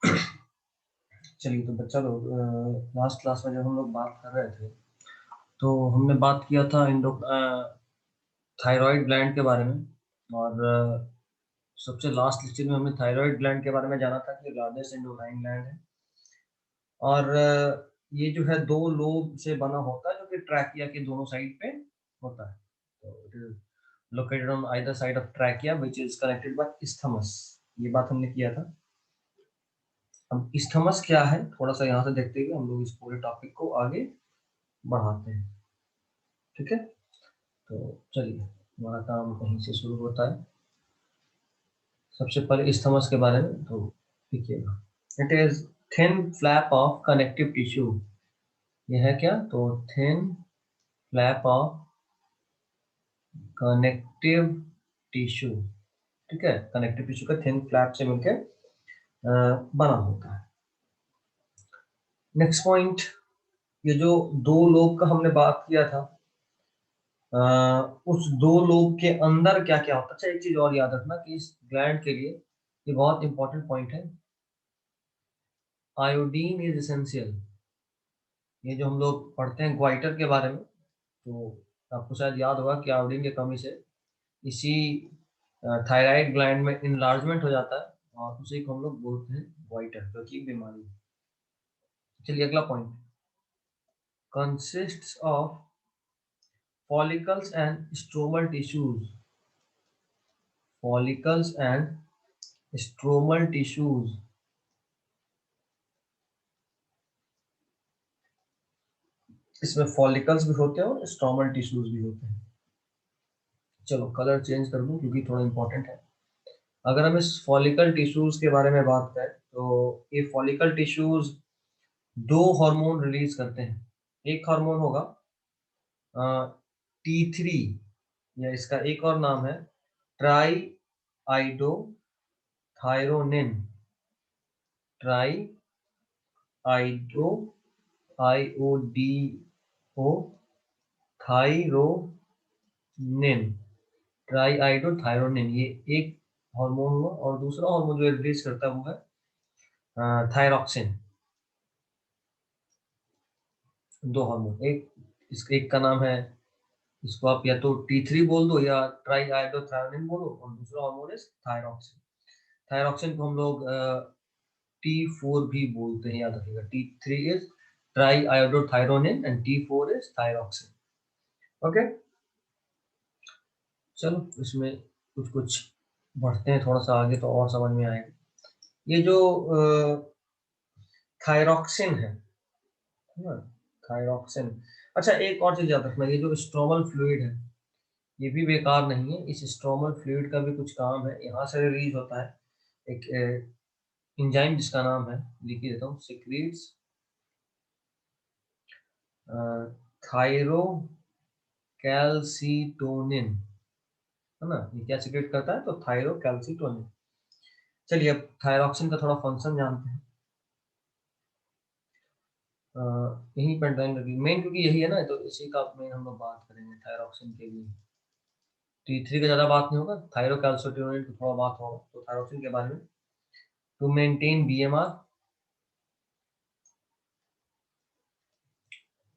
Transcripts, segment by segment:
चलिए तो बच्चा लोग, लास्ट क्लास में जब हम लोग बात कर रहे थे तो हमने बात किया था थायराइड ग्लैंड के बारे में। और सबसे लास्ट लेक्चर में हमने थायराइड ग्लैंड के बारे में जाना था कि लार्जेस्ट एंडोक्राइन ग्लैंड है। और ये जो है दो लोब से बना होता है, जो कि ट्रैकिया के दोनों साइड पे होता है। तो it is located on either side of trachea which is connected by isthmus। ये बात हमने किया था। अब isthmus क्या है, थोड़ा सा यहाँ से देखते हुए हम लोग इस पूरे टॉपिक को आगे बढ़ाते हैं। ठीक है, तो चलिए हमारा काम कहीं से शुरू होता है। सबसे पहले isthmus के बारे में तो लिखिएगा। It is thin flap of connective tissue. यह है क्या, तो thin flap of connective tissue. ठीक है, कनेक्टिव टिश्यू का थिन फ्लैप से मिलकर बना होता है। नेक्स्ट पॉइंट, ये जो दो लोब का हमने बात किया था, उस दो लोब के अंदर क्या क्या होता है। अच्छा, एक चीज और याद रखना कि इस ग्लैंड के लिए ये बहुत इंपॉर्टेंट पॉइंट है, आयोडीन इज एसेंशियल। ये जो हम लोग पढ़ते हैं ग्वाइटर के बारे में, तो आपको शायद याद होगा कि आयोडीन की कमी से इसी थायराइड ग्लैंड में इनलार्जमेंट हो जाता है और उसी को हम लोग बोलते हैं ग्वाइटर, जो कि बीमारी है। चलिए अगला point, consists of follicles and stromal tissues। follicles and stromal tissues। इसमें फॉलिकल्स भी होते हैं और स्ट्रोमल टिश्यूज भी होते हैं। चलो कलर चेंज कर दूं क्योंकि थोड़ा इंपॉर्टेंट है। अगर हम इस फॉलिकल टिश्यूज के बारे में बात करें तो ये फॉलिकल टिश्यूज दो हार्मोन रिलीज करते हैं। एक हार्मोन होगा T3, या इसका एक और नाम है try आइडो thyronine. Try आइडो IODO thyronine. Try iodothyronine, ये एक हार्मोन हुआ। और दूसरा हार्मोन जो रिलीज करता है वो है थायरॉक्सिन। दो हार्मोन, इसका एक का नाम है, इसको आप या तो T3 बोल दो या ट्राई आइडोथायरोनिन बोलो, और दूसरा हार्मोन है थायरॉक्सिन। थायरॉक्सिन को हम लोग T4 भी बोलते हैं, याद रखिएगा। T3 is try iodothyronine and T4 is thyroxine. Okay, चलो इसमें कुछ कुछ बढ़ते हैं थोड़ा सा आगे तो और समझ में आएगा। ये जो थायरॉक्सिन है ना, थायरॉक्सिन। अच्छा, एक और चीज याद रखना, ये जो स्ट्रोमल फ्लूइड है ये भी बेकार नहीं है। इस स्ट्रोमल फ्लूइड का भी कुछ काम है, यहाँ से रिलीज होता है एक एंजाइम जिसका नाम है, लिख ही देता हूँ, सिक्रीट्स थायरो कैल्सीटोनिन, है ना। ये क्या सिक्रेट करता है, तो थायरो कैल्सीटोनिन। चलिए अब थायरॉक्सिन का थोड़ा फंक्शन जानते हैं। यही पर टाइम लगी मेन, क्योंकि यही है ना, तो इसी का मेन हम लोग बात करेंगे थायरॉक्सिन के लिए। T3 का ज़्यादा बात नहीं होगा, थायरोकैल्सिटोनिन की थोड़ा बात होगा। तो थायरॉक्सिन के बारे में, to maintain BMR,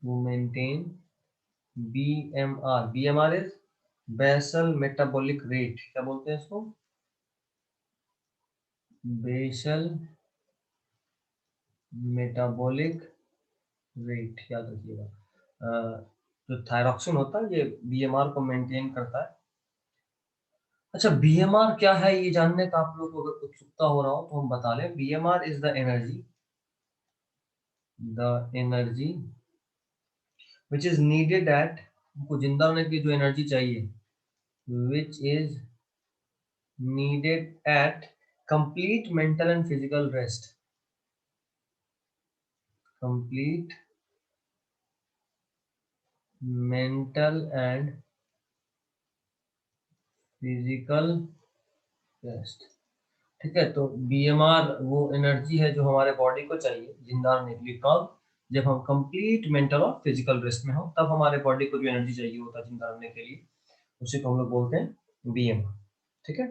to maintain BMR is basal metabolic rate. क्या बोलते हैं इसको, बेसल मेटाबॉलिक रेट, याद रखिएगा। जो थायरॉक्सिन होता है ये BMR को मेंटेन करता है। अच्छा, BMR क्या है ये जानने का आप लोग को अगर उत्सुकता हो रहा हो तो हम बता लें। BMR is the energy which is needed eight, हमको जिंदा होने की जो एनर्जी चाहिए, which is needed eight complete mental and physical rest. Complete mental and physical rest. ठीक है, तो BMR वो एनर्जी है जो हमारे बॉडी को चाहिए जिंदा रहने के लिए। कब, जब हम कंप्लीट मेंटल और फिजिकल रेस्ट में हो, तब हमारे बॉडी को जो एनर्जी चाहिए होता है जिंदा रहने के लिए, उसी को हम लोग बोलते हैं BMR। ठीक है,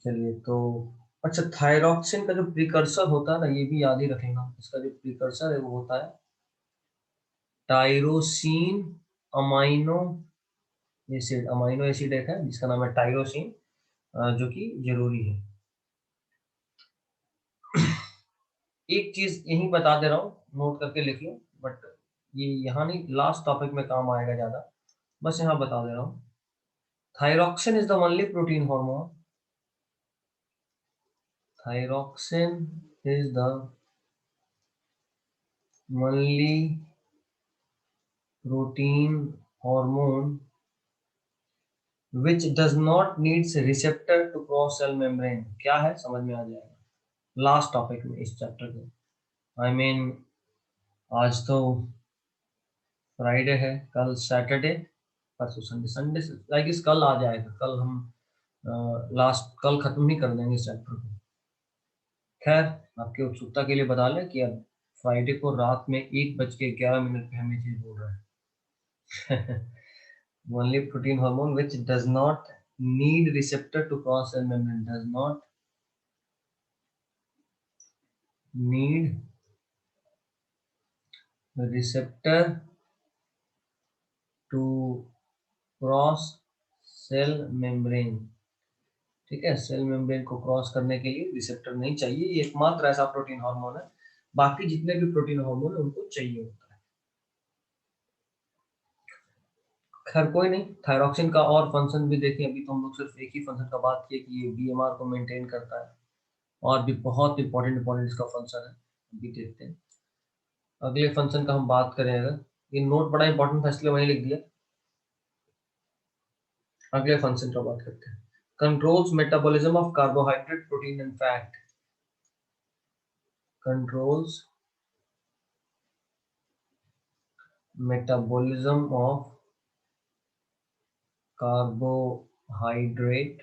चलिए तो अच्छा, थायरॉक्सिन का जो प्रिकर्सर होता है ना, ये भी याद ही रखेगा, इसका जो प्रिकर्सर है वो होता है tyrosine amino acid. Amino acid एक है जिसका नाम है टायरोसिन, जो कि जरूरी है। एक चीज यही बता दे रहा हूँ, नोट करके लिख लो, बट ये यहाँ नहीं, लास्ट टॉपिक में काम आएगा ज्यादा, बस यहाँ बता दे रहा हूँ। Thyroxine is the only protein hormone, thyroxine is the only protein hormone which does not needs receptor to cross cell membrane। क्या है समझ में आ जाएगा लास्ट टॉपिक में इस चैप्टर के। आई मीन आज तो फ्राइडे है, कल सैटरडे, परसों संडे, संडे से लाइक इस कल आ जाएगा, कल हम लास्ट कल खत्म ही कर देंगे इस चैप्टर को। खैर, आपकी उत्सुकता के लिए बता लें कि अब फ्राइडे को रात में 1:11 पे हमें चीज बोल रहा है। only protein hormone which does not need receptor to cross cell membrane, does not need receptor to cross sell membrane. ठीक है, सेल मेम्ब्रेन को क्रॉस करने के लिए रिसेप्टर नहीं चाहिए, ये एकमात्र ऐसा प्रोटीन हार्मोन है, बाकी जितने भी प्रोटीन हार्मोन है उनको चाहिए होता है। खैर कोई नहीं, थायरॉक्सिन का और फंक्शन भी देखें, अभी तो हम लोग सिर्फ एक ही फंक्शन का बात किए कि ये बीएमआर को मेंटेन करता है, और भी बहुत इंपॉर्टेंट इंपॉर्टेंट इसका फंक्शन है, अभी देखते हैं। अगले फंक्शन का हम बात करें, अगर ये नोट बड़ा इंपॉर्टेंट था इसलिए वहीं लिख दिया, अगले फंक्शन का बात करते हैं। Controls metabolism of carbohydrate protein and fat, controls metabolism of carbohydrate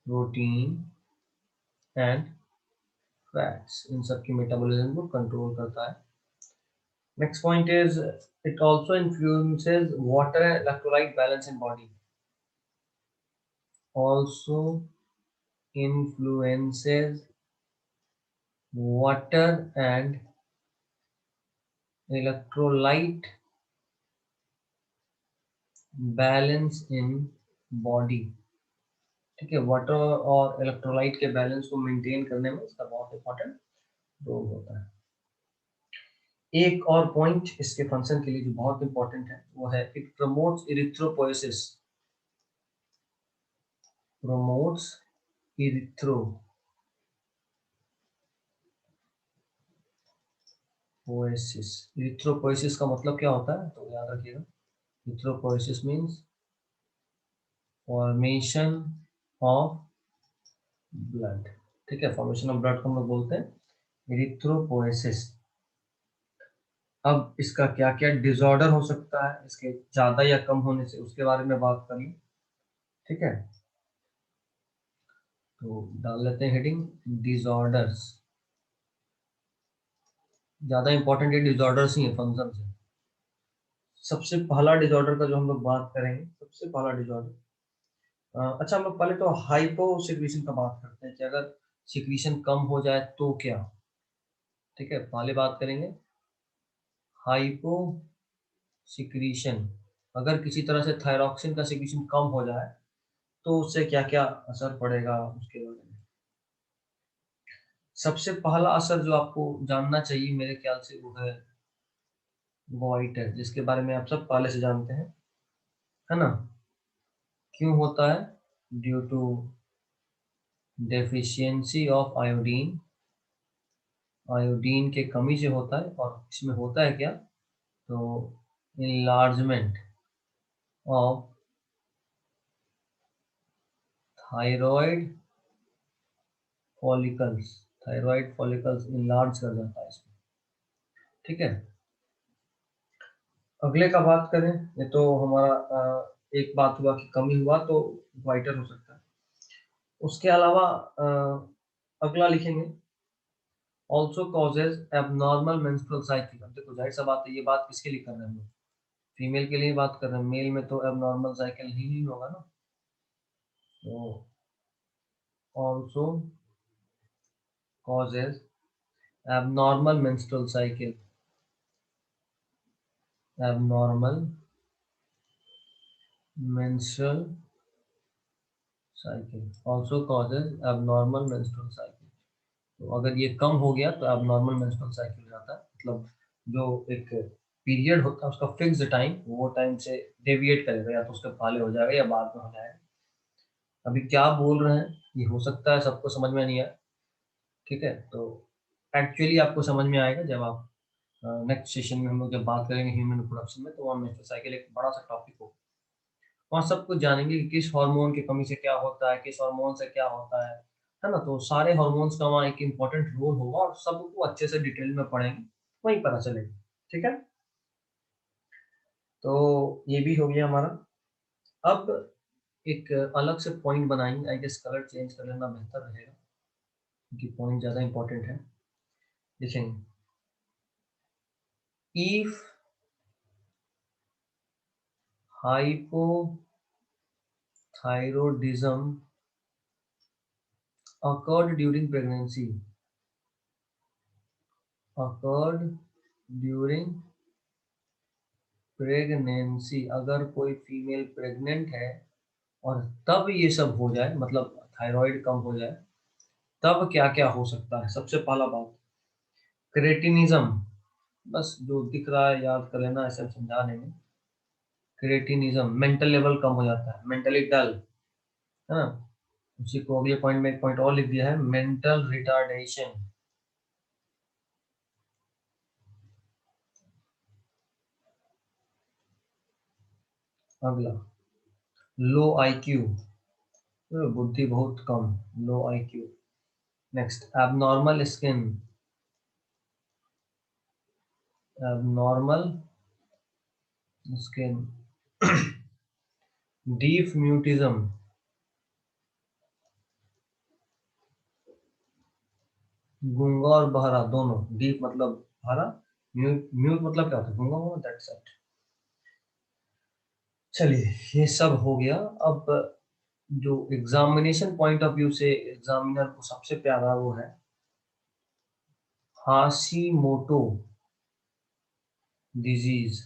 protein and fats, इन सब की मेटाबॉलिज्म को कंट्रोल करता है। Next point is it also influences water electrolyte balance in body, also influences water and electrolyte balance in body। ठीक है, water और electrolyte के बैलेंस को मेंटेन करने में इसका बहुत इंपॉर्टेंट रोल होता है। एक और पॉइंट इसके फंक्शन के लिए जो बहुत इंपॉर्टेंट है वो है it promotes erythropoiesis, promotes erythropoiesis. Erythropoiesis का मतलब क्या होता है तो याद रखिएगा, erythropoiesis means formation of blood. ठीक है, फॉर्मेशन ऑफ ब्लड को हम लोग बोलते हैं इरिथ्रोपोएसिस। अब इसका क्या क्या डिसऑर्डर हो सकता है इसके ज्यादा या कम होने से, उसके बारे में बात करें। ठीक है, तो डाल लेते हैं हेडिंग डिसऑर्डर्स। ज्यादा इंपॉर्टेंट ये डिसऑर्डर्स ही है फंक्शन से। सबसे पहला डिसऑर्डर का जो हम लोग बात करेंगे, सबसे पहला डिसऑर्डर, अच्छा हम लोग पहले तो हाइपो सिक्रीशन का बात करते हैं कि अगर सिक्रीशन कम हो जाए तो क्या। ठीक है, पहले बात करेंगे हाइपो सिक्रीशन, अगर किसी तरह से थायरॉक्सिन का सिक्रीशन कम हो जाए तो उससे क्या क्या असर पड़ेगा उसके बारे में। सबसे पहला असर जो आपको जानना चाहिए मेरे ख्याल से वो है गोइटर, जिसके बारे में आप सब पहले से जानते हैं, है ना। क्यों होता है, due to deficiency of iodine, iodine के कमी से होता है। और इसमें होता है क्या, तो enlargement of thyroid follicles, thyroid follicles enlarge कर जाता है इसमें। ठीक है, अगले का बात करें, ये तो हमारा एक बात हुआ कि कमी हुआ तो वाइटर हो सकता है। उसके अलावा अगला लिखेंगे also causes abnormal menstrual cycle. अब देखो जाहिर सा बात है, ये बात किसके लिए कर रहे हैं हम लोग, फीमेल के लिए बात कर रहे हैं, मेल में तो एबनॉर्मल साइकिल ही नहीं होगा ना। तो also causes abnormal menstrual cycle. Abnormal menstrual cycle also causes abnormal menstrual cycle. तो अगर ये कम हो गया तो abnormal menstrual cycle हो जाता है, मतलब जो एक पीरियड होता है उसका फिक्स टाइम, वो टाइम से डेविएट करेगा, या तो उसके पहले हो जाएगा या बाद में हो जाएगा। अभी क्या बोल रहे हैं ये हो सकता है सबको समझ में नहीं आए, ठीक है, तो एक्चुअली आपको समझ में आएगा जब आप नेक्स्ट सेशन में हम लोग जब बात करेंगे ह्यूमन रिप्रोडक्शन में, तो वहाँ मेंस्ट्रुअल साइकिल एक बड़ा सा टॉपिक होगा। वहाँ सब कुछ जानेंगे कि किस हार्मोन की कमी से क्या होता है, किस हार्मोन से क्या होता है ना? तो सारे हार्मोन्स का वहाँ एक इम्पोर्टेंट रोल होगा और सबको अच्छे से डिटेल में पढ़ेंगे, वहीं पता चलेगा, ठीक है? तो ये भी हो गया हमारा। अब एक अलग से पॉइंट बनाएंगे, आई गेस कलर चेंज कर लेना बेहतर रहेगा क्योंकि पॉइंट ज़्यादा इंपॉर्टेंट है। देखेंगे, if hypothyroidism occurred during pregnancy, occurred during pregnancy, अगर कोई फीमेल प्रेग्नेंट है और तब ये सब हो जाए, मतलब थायराइड कम हो जाए, तब क्या क्या हो सकता है? सबसे पहला बात, क्रेटिनिज्म, बस जो दिख रहा है याद कर लेना, ऐसे हम समझा देंगे। क्रेटिनिज्म, मेंटल लेवल कम हो जाता है, मेंटली डल, है ना? उसी को अगले पॉइंट में एक पॉइंट और लिख दिया है, मेंटल रिटार्डेशन। अगला, लो आईक्यू, बुद्धि बहुत कम, low IQ. Next, abnormal skin, abnormal skin. Deaf mutism, गूंगा और बहरा दोनों, डीप मतलब बहरा, म्यूट म्यूट मतलब क्या होता है? गूंगा हुआ, दैट्स इट। चलिए, ये सब हो गया। अब जो एग्जामिनेशन पॉइंट ऑफ व्यू से एग्जामिनर को सबसे प्यारा वो है हाशीमोटो डिजीज।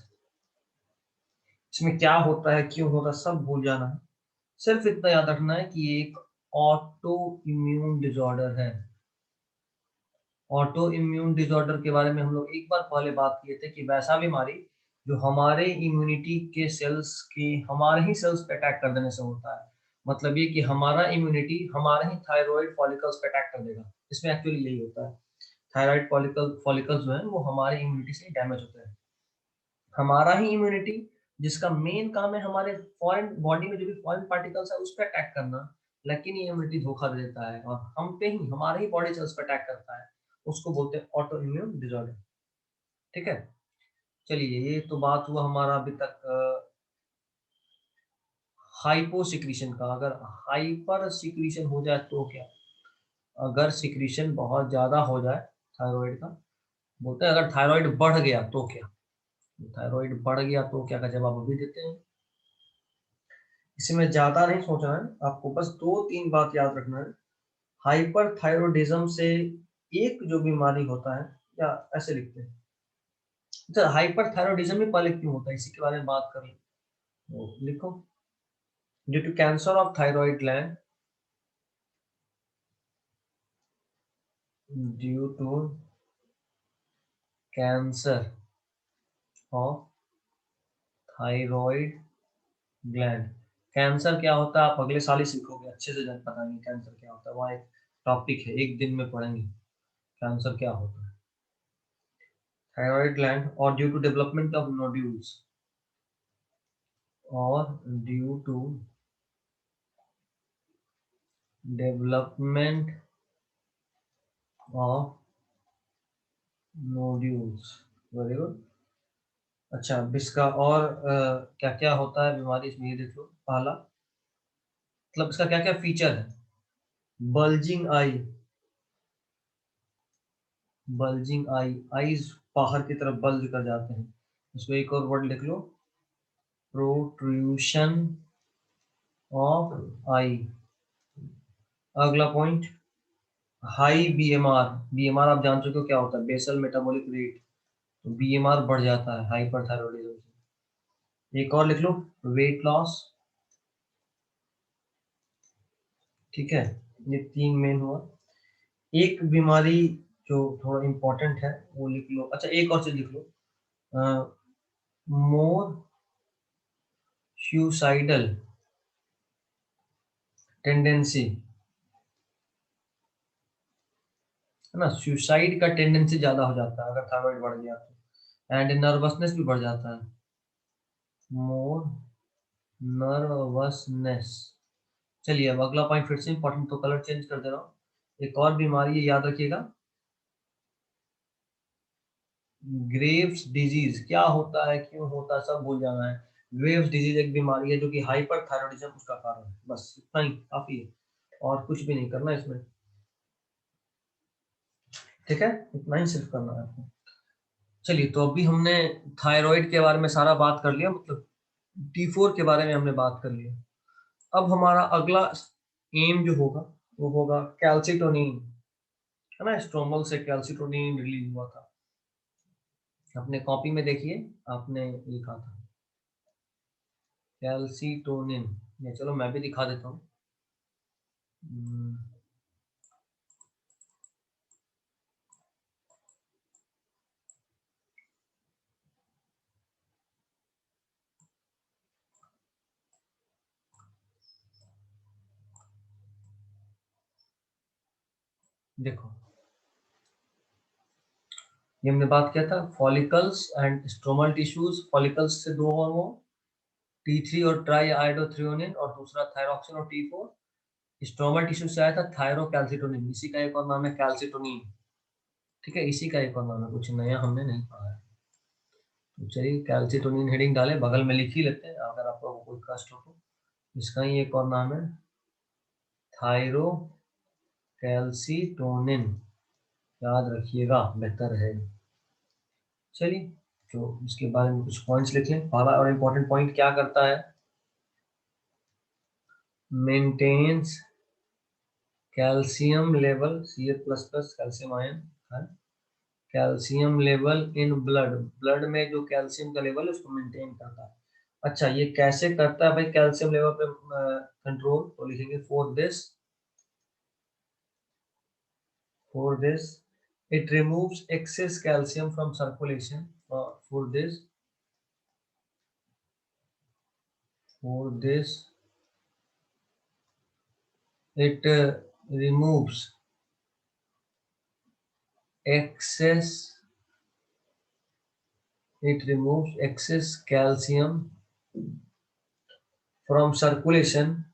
इसमें क्या होता है, क्यों होता है, सब भूल जाना है, सिर्फ इतना याद रखना है कि ये एक ऑटो इम्यून डिसऑर्डर है। ऑटो इम्यून डिसऑर्डर के बारे में हम लोग एक बार पहले बात किए थे कि वैसा बीमारी जो हमारे इम्यूनिटी के सेल्स की, हमारे ही सेल्स पे अटैक कर देने से होता है। मतलब ये कि हमारा इम्यूनिटी हमारे ही थायराइड फॉलिकल्स पे अटैक कर देगा, इसमें एक्चुअली यही होता है। थायराइड फॉलिकल्स जो है वो हमारे इम्यूनिटी से डैमेज होते हैं। हमारा ही इम्यूनिटी, जिसका मेन काम है हमारे फॉरेन बॉडी में जो भी फॉरेन पार्टिकल्स है उस पर अटैक करना, लेकिन ये इम्यूनिटी धोखा दे देता है और हम पे ही, हमारे ही बॉडी सेल्स पर अटैक करता है। उसको बोलते हैं ऑटो इम्यून डिसऑर्डर, ठीक है? चलिए, ये तो बात हुआ हमारा अभी तक हाइपो सिक्रीशन का। अगर हाइपर सिक्रीशन हो जाए तो क्या? अगर सिक्रीशन बहुत ज्यादा हो जाए थायराइड का, बोलते हैं अगर थायराइड बढ़ गया तो क्या? थायराइड बढ़ गया तो क्या का जवाब अभी देते हैं। इसमें ज्यादा नहीं सोचना है आपको, बस दो तीन बात याद रखना है। हाइपरथायरॉयडिज्म से एक जो बीमारी होता है, या ऐसे लिखते हैं, अच्छा हाइपरथायरॉयडिज्म में पहले क्यों होता है इसी के बारे में बात कर लें। तो लिखो, due to cancer of thyroid gland, due to cancer of thyroid gland. Cancer क्या होता है आप अगले साल ही सीखोगे, अच्छे से जान पता नहीं कैंसर क्या होता है, वहाँ एक टॉपिक है, एक दिन में पढ़ेंगे कैंसर क्या होता है। थायराइड ग्लैंड, और due to development of nodules, और due to development of nodules, very good. अच्छा, अब इसका और क्या क्या होता है बीमारी, इसमें ये देखो, पहला मतलब इसका क्या क्या फीचर है। बल्जिंग आई, बल्जिंग आई, आईज बाहर की तरफ बल्ज कर जाते हैं। इसको एक और वर्ड लिख लो, प्रोट्रूशन ऑफ आई। अगला पॉइंट, हाई बीएमआर। बीएमआर आप जान चुके हो क्या होता है, बेसल मेटाबॉलिक रेट। तो बीएमआर बढ़ जाता है हाइपरथायरॉयडिज्म से। एक और लिख लो, वेट लॉस। ठीक है, ये तीन मेन हुआ। एक बीमारी जो थोड़ा इम्पोर्टेंट है वो लिख लो। अच्छा, एक और चीज लिख लो, मोर सुसाइडल टेंडेंसी, है ना। सुसाइड का टेंडेंसी ज्यादा हो जाता है अगर थायराइड बढ़ गया तो। एंड नर्वसनेस भी बढ़ जाता है, मोर नर्वसनेस। चलिए अब अगला पॉइंट फिर से इंपॉर्टेंट, तो कलर चेंज कर दे रहा हूँ। एक और बीमारी है, याद रखिएगा, ग्रेव्स डिजीज। क्या होता है, क्यों होता है, सब भूल जाना है। ग्रेव्स डिजीज एक बीमारी है जो कि हाइपरथायरॉयडिज्म उसका कारण है। बस इतना ही काफी है, और कुछ भी नहीं करना इसमें। ठीक है, इतना ही सिर्फ करना है आपको। चलिए, तो अभी हमने थायराइड के बारे में सारा बात कर लिया, मतलब T4 के बारे में हमने बात कर लिया। अब हमारा अगला एम जो होगा वो होगा कैल्सिटोनिन, है ना। स्ट्रोमल से कैल्सिटोनिन रिलीज हुआ था। अपने कॉपी में देखिए, आपने लिखा था कैल्सिटोनिन। ये चलो मैं भी दिखा देता हूँ। हम्म, देखो, ये हमने बात किया था follicles and stromal tissues. Follicles से दो हार्मोन, T3 और ट्राई आयोडोथ्रियोनिन, और दूसरा थायरोक्सिन और T4। स्ट्रोमल टिश्यू से आया था थायरोकैल्सिटोनिन, इसी का एक और नाम है कैल्सिटोनिन। ठीक है, इसी का एक और नाम है, कुछ नया हमने नहीं पढ़ा है। तो चलिए कैल्सिटोनिन हेडिंग डाले, बगल में लिख ही लेते हैं अगर आपको कोई कष्ट हो तो। इसका ही एक और नाम है थायरोकैल्सिटोनिन, याद रखिएगा, बेहतर है। चलिए, तो इसके बारे में कुछ पॉइंट्स लिख लें। पहला और इम्पोर्टेंट पॉइंट क्या करता है, maintains calcium level, Ca++ calcium ion है, calcium level in blood. Blood में जो कैल्शियम का लेवल है उसको मेंटेन करता है। अच्छा, ये कैसे करता है भाई कैल्शियम लेवल पे कंट्रोल, तो लिखेंगे for this it removes excess calcium from circulation, for this it removes excess calcium from circulation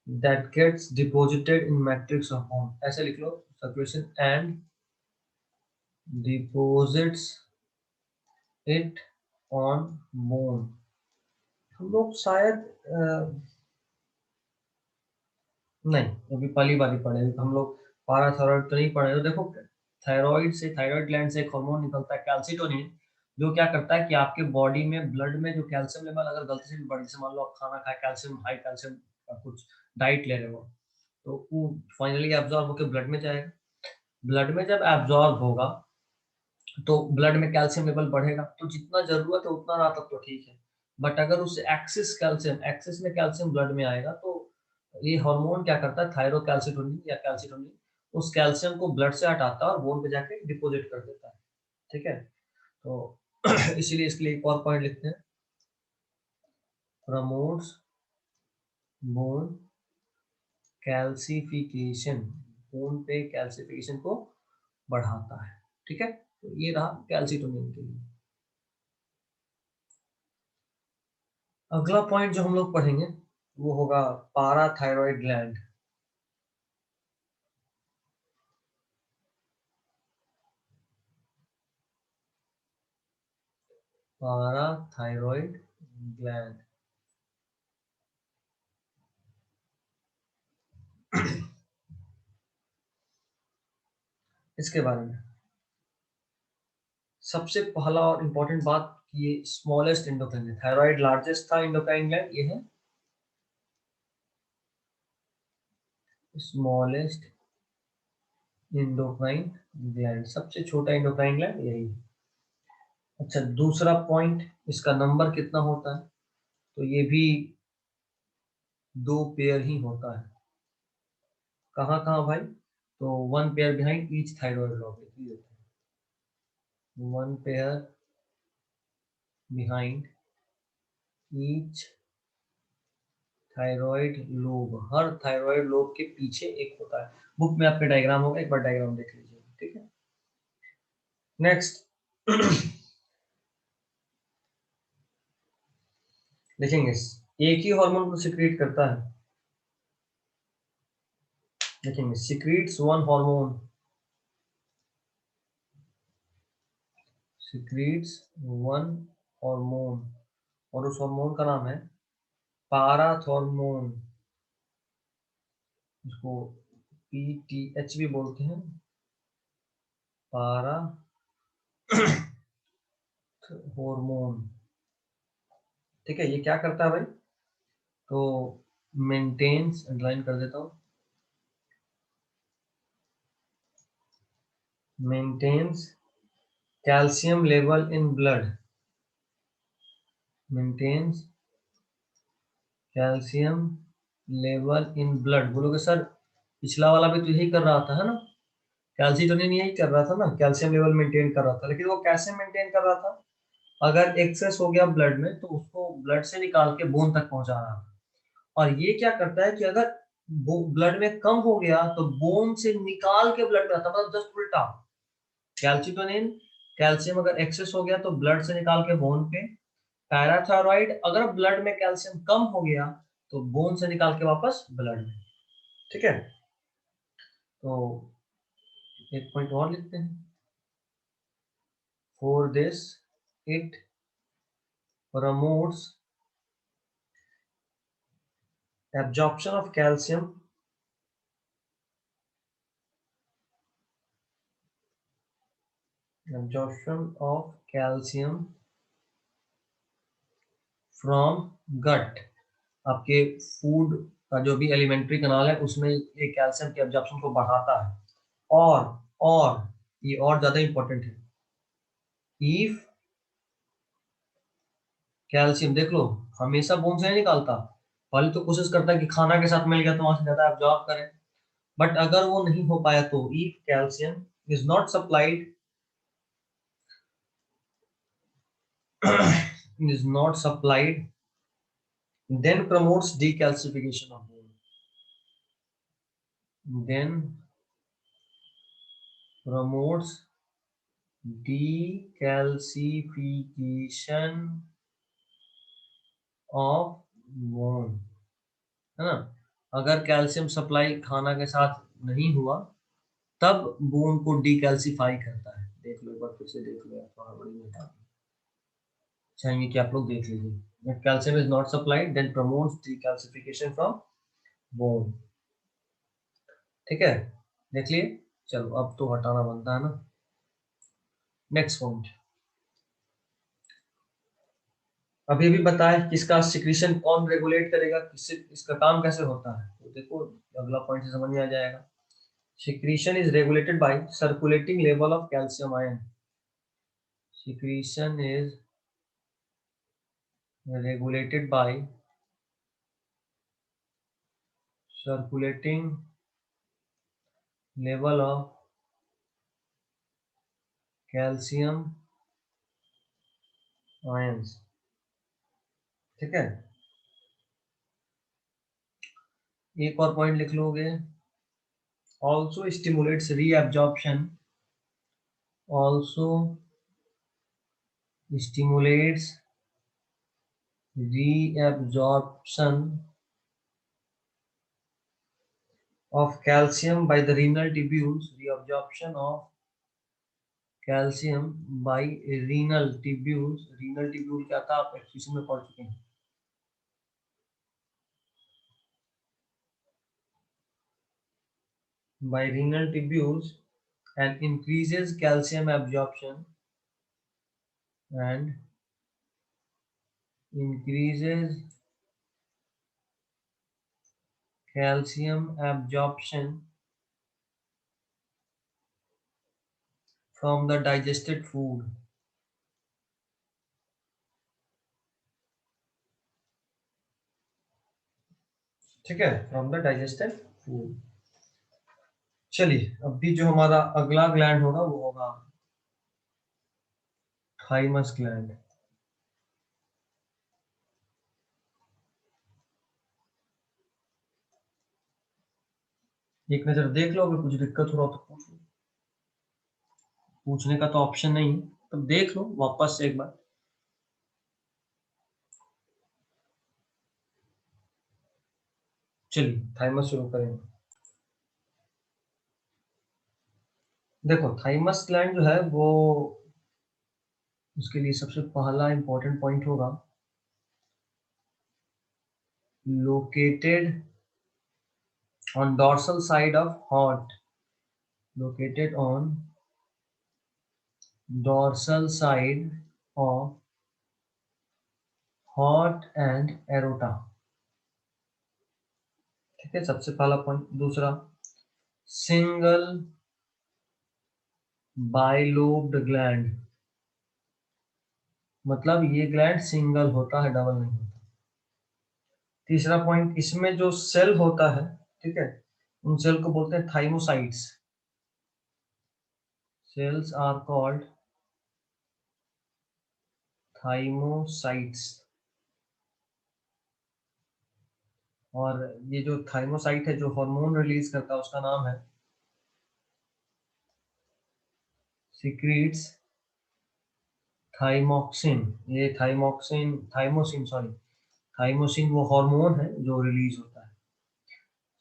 that gets deposited in matrix of bone। ऐसे लिख लो, circulation and deposits it on bone। हम लोग शायद नहीं, अभी पहली बार ही पढ़े हम लोग। पाराथायरॉइड तो नहीं पढ़े। तो देखो, थायराइड से, थायराइड ग्लैंड से एक हार्मोन निकलता है कैल्सिटोनिन, जो क्या करता है कि आपके बॉडी में, ब्लड में जो कैल्शियम लेवल अगर गलती से भी बढ़, जैसे मान लो आप खाना खाए कैल्शियम, हाई कैल्शियम का कुछ डाइट ले रहे हो, तो वो फाइनली एब्जॉर्ब होकर ब्लड में जाएगा। ब्लड में जब एब्जॉर्ब होगा तो ब्लड में कैल्शियम लेवल बढ़ेगा, तो जितना जरूरत है उतना रहा तब तो ठीक है। बट अगर उससे एक्सेस में कैल्शियम ब्लड में आएगा, तो ये हार्मोन क्या करता है, थायरोकैल्सिटोनिन या कैल्सिटोनिन, उस कैल्शियम को ब्लड से हटाता है और बोन पे जाके डिपोजिट कर देता है। ठीक है, तो इसीलिए इसके लिए एक और पॉइंट लिखते हैं, प्रमोट्स बोन कैल्सिफिकेशन, बोन पे कैल्सिफिकेशन को बढ़ाता है। ठीक है, तो ये रहा कैल्सिटोनिन के लिए। अगला पॉइंट जो हम लोग पढ़ेंगे वो होगा पाराथायरॉयड ग्लैंड। पाराथायरॉयड ग्लैंड, इसके बारे में सबसे पहला और इम्पोर्टेंट बात, ये स्मॉलेस्ट इंडोक्राइन है। थायराइड लार्जेस्ट था इंडोक्राइन ग्लैंड, ये है स्मॉलेस्ट इंडोक्राइन ग्लैंड, सबसे छोटा इंडोक्राइन ग्लैंड यही है। अच्छा, दूसरा पॉइंट, इसका नंबर कितना होता है, तो ये भी 2 पेयर ही होता है। कहाँ कहाँ भाई, तो 1 pair behind each thyroid lobe, लिख देते हैं 1 pair behind each thyroid lobe, हर थायराइड लोब के पीछे एक होता है। बुक में आपके डायग्राम होगा, एक बार डायग्राम देख लीजिए, ठीक है। नेक्स्ट देखेंगे, एक ही हार्मोन को सिक्रीट करता है, देखेंगे secretes one hormone, secretes one hormone, और उस हार्मोन का नाम है पाराथॉर्मोन, इसको PTH भी बोलते हैं, पारा हार्मोन। ठीक है, ये क्या करता है भाई, तो मेंटेन्स, अंडरलाइन कर देता हूँ, maintains calcium level in blood, maintains calcium level in blood. बोलोगे सर पिछला वाला भी तो यही कर रहा था, है ना, कैल्सीटोनिन यही कर रहा था ना, कैल्शियम लेवल मेंटेन कर रहा था, लेकिन वो कैसे मेंटेन कर रहा था, अगर एक्सेस हो गया ब्लड में तो उसको ब्लड से निकाल के बोन तक पहुंचा रहा है। और ये क्या करता है कि अगर ब्लड में कम हो गया तो बोन से निकाल के ब्लड में आता, मतलब जस्ट उल्टा। कैल्सिटोनिन, कैल्शियम अगर एक्सेस हो गया तो ब्लड से निकाल के बोन पे, पैराथायरॉइड अगर ब्लड में कैल्शियम कम हो गया तो बोन से निकाल के वापस ब्लड में। ठीक है, तो एक पॉइंट और लिखते हैं, for this it promotes absorption of calcium absorption of calcium from gut, आपके फूड का जो भी एलिमेंट्री कनाल है उसमें ये कैल्शियम के एब्जॉर्प्शन को बढ़ाता है। और ये और ज्यादा इंपॉर्टेंट है, इफ कैल्शियम, देख लो, हमेशा बोन से नहीं निकालता, पहले तो कोशिश करता है कि खाना के साथ मिल गया तो वहां से ज्यादा एब्जॉर्ब करे, बट अगर वो नहीं हो पाया तो if calcium is not supplied is not supplied, then promotes decalcification of bone, then promotes decalcification of bone, है ना। अगर कैल्शियम सप्लाई खाना के साथ नहीं हुआ तब बोन को डिकैल्सिफाई करता है। देख लो एक बार फिर से देख लो, थोड़ा बड़ी बता चाहेंगे कि आप लोग देख लीजिए, calcium is not supplied then promotes decalcification from bone. ठीक है, देख लिए, चलो अब तो हटाना बनता है ना। नेक्स्ट पॉइंट, अभी भी बताए किसका सिक्रीशन कौन रेगुलेट करेगा, किससे इसका काम कैसे होता है, तो देखो अगला पॉइंट से समझ में आ जाएगा। Secretion is regulated by circulating level of calcium ion, secretion is regulated by circulating level of calcium ions। ठीक है, एक और पॉइंट लिख लोगे, also stimulates reabsorption, also stimulates reabsorption of calcium by the renal tubules, reabsorption of calcium by renal tubules, renal tubule क्या था आप expression में पढ़ चुके हैं, by renal tubules and increases calcium absorption and increases calcium absorption from the digested food. ठीक है, from the digested food. चलिए, अभी जो हमारा अगला ग्लैंड होगा वो होगा थाइमस ग्लैंड। एक नजर देख लो, अगर कुछ दिक्कत हो रहा हो तो पूछ लो। पूछने का तो ऑप्शन नहीं है, तो देख लो वापस से एक बार। चलिए, थाइमस शुरू करेंगे। देखो, थाइमस ग्लैंड जो है वो, उसके लिए सबसे पहला इंपॉर्टेंट पॉइंट होगा located on dorsal side of heart, located on dorsal side of heart and aorta। ठीक है, सबसे पहला पॉइंट। दूसरा, सिंगल बाइलोब्ड ग्लैंड, मतलब ये ग्लैंड सिंगल होता है, डबल नहीं होता। तीसरा पॉइंट, इसमें जो सेल होता है, ठीक है, उन सेल को बोलते हैं thymocytes. Cells are called thymocytes. और ये जो थाइमोसाइट है जो हार्मोन रिलीज करता है उसका नाम है सिक्रीट्स थाइमोक्सिन। ये थाइमोसिन वो हार्मोन है जो रिलीज होता है।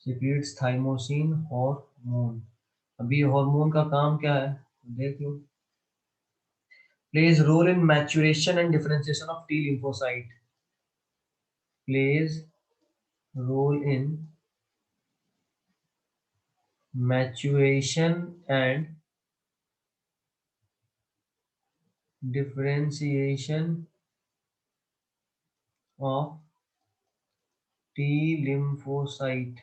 Secretes thymosin hormone. अभी हार्मोन का काम क्या है देख लो। Plays role in maturation and differentiation of T lymphocyte. Plays role in maturation and differentiation of T lymphocyte.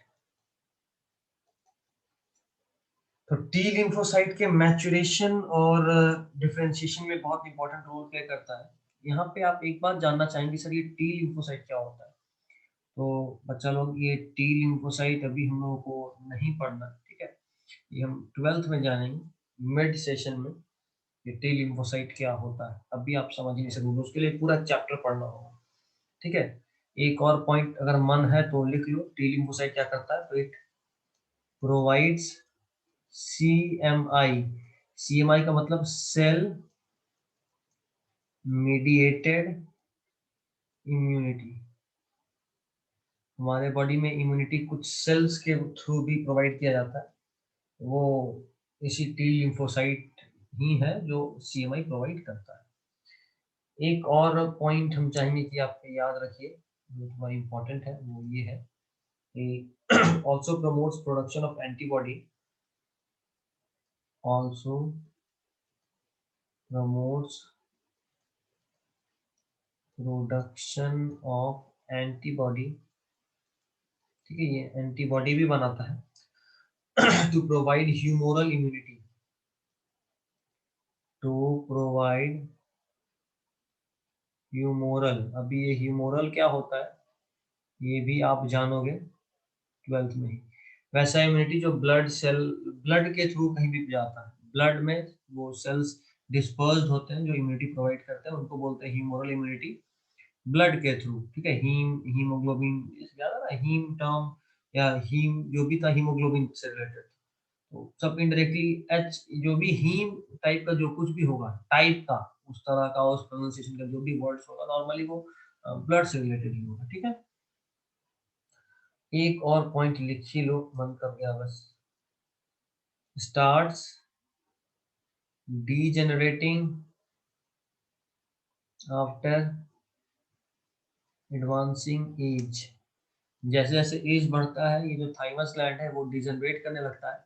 तो टी लिम्फोसाइट के मैच्योरेशन और डिफरेंशिएशन में बहुत इंपॉर्टेंट रोल प्ले करता है। यहाँ पे आप एक बात जानना चाहेंगे, सर ये टी लिम्फोसाइट क्या होता है? तो बच्चा लोग, ये टी लिम्फोसाइट अभी हम लोगों को नहीं पढ़ना, ठीक है, ये हम 12th में जानेंगे, मिड सेशन में। ये टी लिम्फोसाइट क्या होता है अभी आप समझ नहीं सकोगे, उसके लिए पूरा चैप्टर पढ़ना होगा। ठीक है, एक और पॉइंट अगर मन है तो लिख लो, टी लिम्फोसाइट क्या करता है। तो इट प्रोवाइड्स CMI। CMI का मतलब सेल मीडिएटेड इम्यूनिटी। हमारे बॉडी में इम्यूनिटी कुछ सेल्स के थ्रू भी प्रोवाइड किया जाता है, वो इसी टी लिम्फोसाइट ही है जो CMI प्रोवाइड करता है। एक और पॉइंट हम चाहेंगे कि आप याद रखिए, जो थोड़ा इम्पोर्टेंट है, वो ये है कि also promotes production of antibody. Also promotes production of antibody. ठीक है, ये एंटीबॉडी भी बनाता है to provide humoral immunity. To provide humoral. अभी ये ह्यूमोरल क्या होता है ये भी आप जानोगे 12th में ही। वैसा इम्यूनिटी जो ब्लड के थ्रू कहीं भी जाता है, ब्लड में वो सेल्स डिस्पर्स्ड होते हैं जो इम्यूनिटी प्रोवाइड करते हैं, उनको बोलते हैं ह्यूमोरल इम्यूनिटी, ब्लड के थ्रू। ठीक है, हीमोग्लोबिन याद आ रहा है, हीम टर्म या हीम जो भी था हीमोग्लोबिन से रिलेटेड। तो सब इनडायरेक्टली एच, जो भी हीम टाइप का जो कुछ भी होगा टाइप का, उस तरह का उस प्रोनाउंसिएशन का जो भी वर्ड्स होगा नॉर्मली वो ब्लड से रिलेटेड ही होगा। ठीक है, एक और पॉइंट लिख ही लो, मन कर गया बस। Starts degenerating after advancing age. जैसे जैसे एज बढ़ता है ये जो थाइमस ग्लैंड है वो डिजनरेट करने लगता है,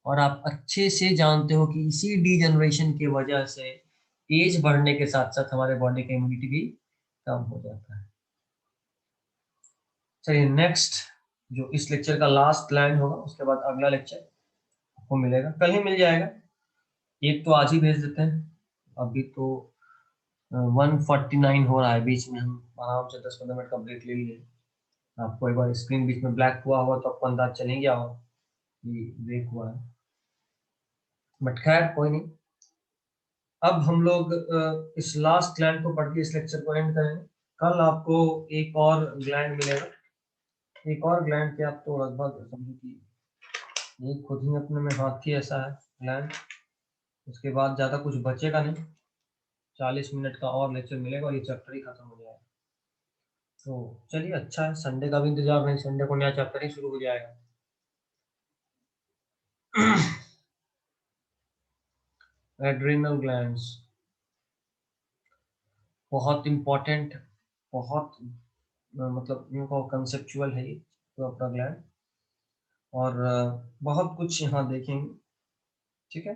और आप अच्छे से जानते हो कि इसी डीजनरेशन की वजह से एज बढ़ने के साथ साथ हमारे बॉडी का इम्यूनिटी भी कम हो जाता है। चलिए नेक्स्ट, जो इस लेक्चर का लास्ट ग्लैंड होगा, उसके बाद अगला लेक्चर आपको मिलेगा, कल ही मिल जाएगा। एक तो आज ही भेज देते हैं, अभी तो 1:49 हो रहा है, बीच में हम आराम से 10-15 मिनट का ब्रेक ले लिए। आपको एक बार स्क्रीन बीच में ब्लैक हुआ होगा तो आपको अंदाज चल ही गया होगा कि ब्रेक हुआ है, बट खैर कोई नहीं। अब हम लोग इस लास्ट ग्लैंड को पढ़ के इस लेक्चर को एंड करेंगे। कल आपको एक और ग्लैंड मिलेगा, एक और ग्लैंड के आप तो लगभग समझो कि ये खुद ही अपने में हाथी ऐसा है ग्लैंड। उसके बाद ज़्यादा कुछ बचेगा नहीं, 40 मिनट का और लेक्चर मिलेगा और ये चैप्टर ही खत्म हो जाएगा। तो चलिए अच्छा है, संडे का भी इंतजार नहीं, संडे को नया चैप्टर ही शुरू हो जाएगा। एड्रिनल ग्लैंड्स बहुत इम्पोर्टेंट, बहुत मतलब इनको कंसेप्चुअल है ये तो अपना ग्लैंड, और बहुत कुछ यहाँ देखेंगे, ठीक है।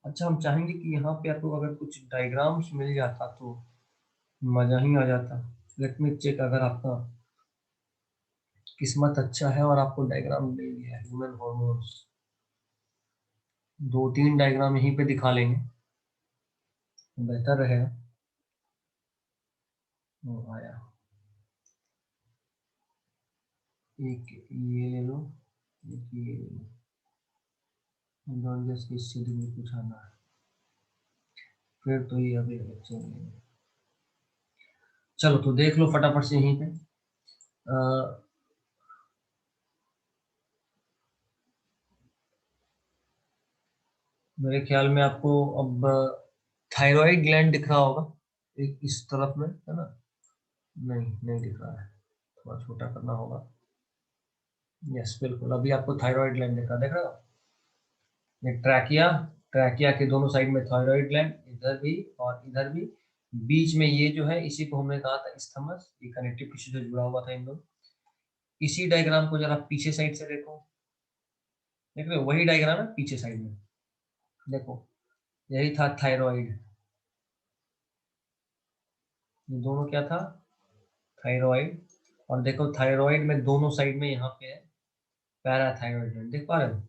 अच्छा, हम चाहेंगे कि यहाँ पे आपको अगर कुछ डायग्राम्स मिल जाता तो मज़ा ही आ जाता। लेट मी चेक, अगर आपका किस्मत अच्छा है और आपको डायग्राम मिल गया है ह्यूमन हॉर्मोन्स, 2-3 डायग्राम यहीं पे दिखा लेंगे, बेहतर रहेगा। आया, एक ये ले लो, एक ये ले लो, जस्ट इस सीधी में कुछ आना है, फिर तो ये अभी अच्छा नहीं। चलो तो देख लो फटाफट से यहीं पे। मेरे ख्याल में आपको अब थायराइड ग्लैंड दिख रहा होगा, एक इस तरफ में है ना? नहीं, नहीं दिख रहा है, थोड़ा छोटा करना होगा। यस बिल्कुल, अभी आपको थायराइड ग्लैंड देख रहा हो, ये ट्रैकिया, ट्रैकिया के दोनों साइड में थायराइड ग्लैंड, इधर भी और इधर भी, बीच में ये जो है इसी को हमने कहा था इस्थमस, ये कनेक्टिव टिश्यू से जुड़ा हुआ था इन दोनों। इसी डायग्राम को जरा पीछे साइड से देखो, देख रहे हो वही डायग्राम है पीछे साइड में, देखो यही था थायराइड, ये दोनों क्या था, थायराइड। और देखो थायराइड में दोनों साइड में यहाँ पे है पैराथायराइड ग्लैंड, देख पा रहे हो,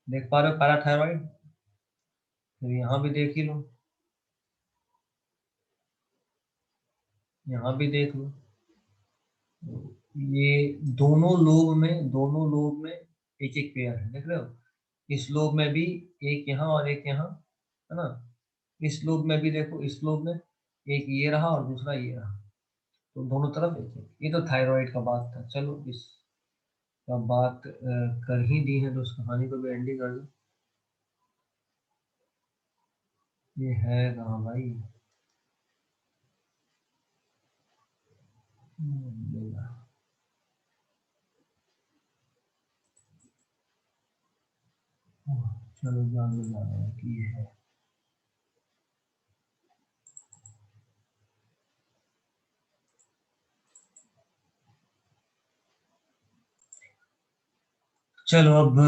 देख पा रहे हो पैराथायराइड, फिर यहाँ भी देख ही लो, यहाँ भी देख लो, ये दोनों लोब में एक एक पेयर है, देख रहे हो, इस लोब में भी एक यहाँ और एक यहाँ, है ना? इस लोब में भी देखो, इस लोब में एक ये रहा और दूसरा ये रहा, तो दोनों तरफ एक एक। ये तो थायराइड का बात था, चलो इस का बात कर ही दी है तो उस कहानी को भी एंडिंग कर दो। ये है कहाँ भाई, मिला। चलो जान में जा रहा है कि ये है। चलो अब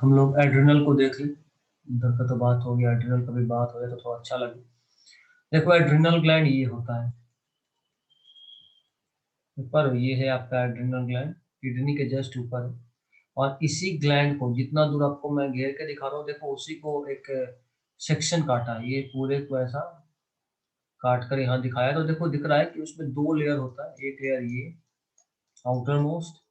हम लोग एड्रिनल को देख लें, इधर का तो बात हो गया, एड्रिनल का भी बात हो गया तो थोड़ा अच्छा लगे। देखो एड्रिनल ग्लैंड ये होता है, ऊपर ये है आपका एड्रिनल ग्लैंड, किडनी के जस्ट ऊपर है। और इसी ग्लैंड को जितना दूर आपको मैं घेर के दिखा रहा हूँ, देखो उसी को एक सेक्शन काटा है, ये पूरे को ऐसा काट कर यहाँ दिखाया, तो देखो दिख रहा है कि उसमें 2 लेयर होता है, एक लेयर ये आउटर मोस्ट,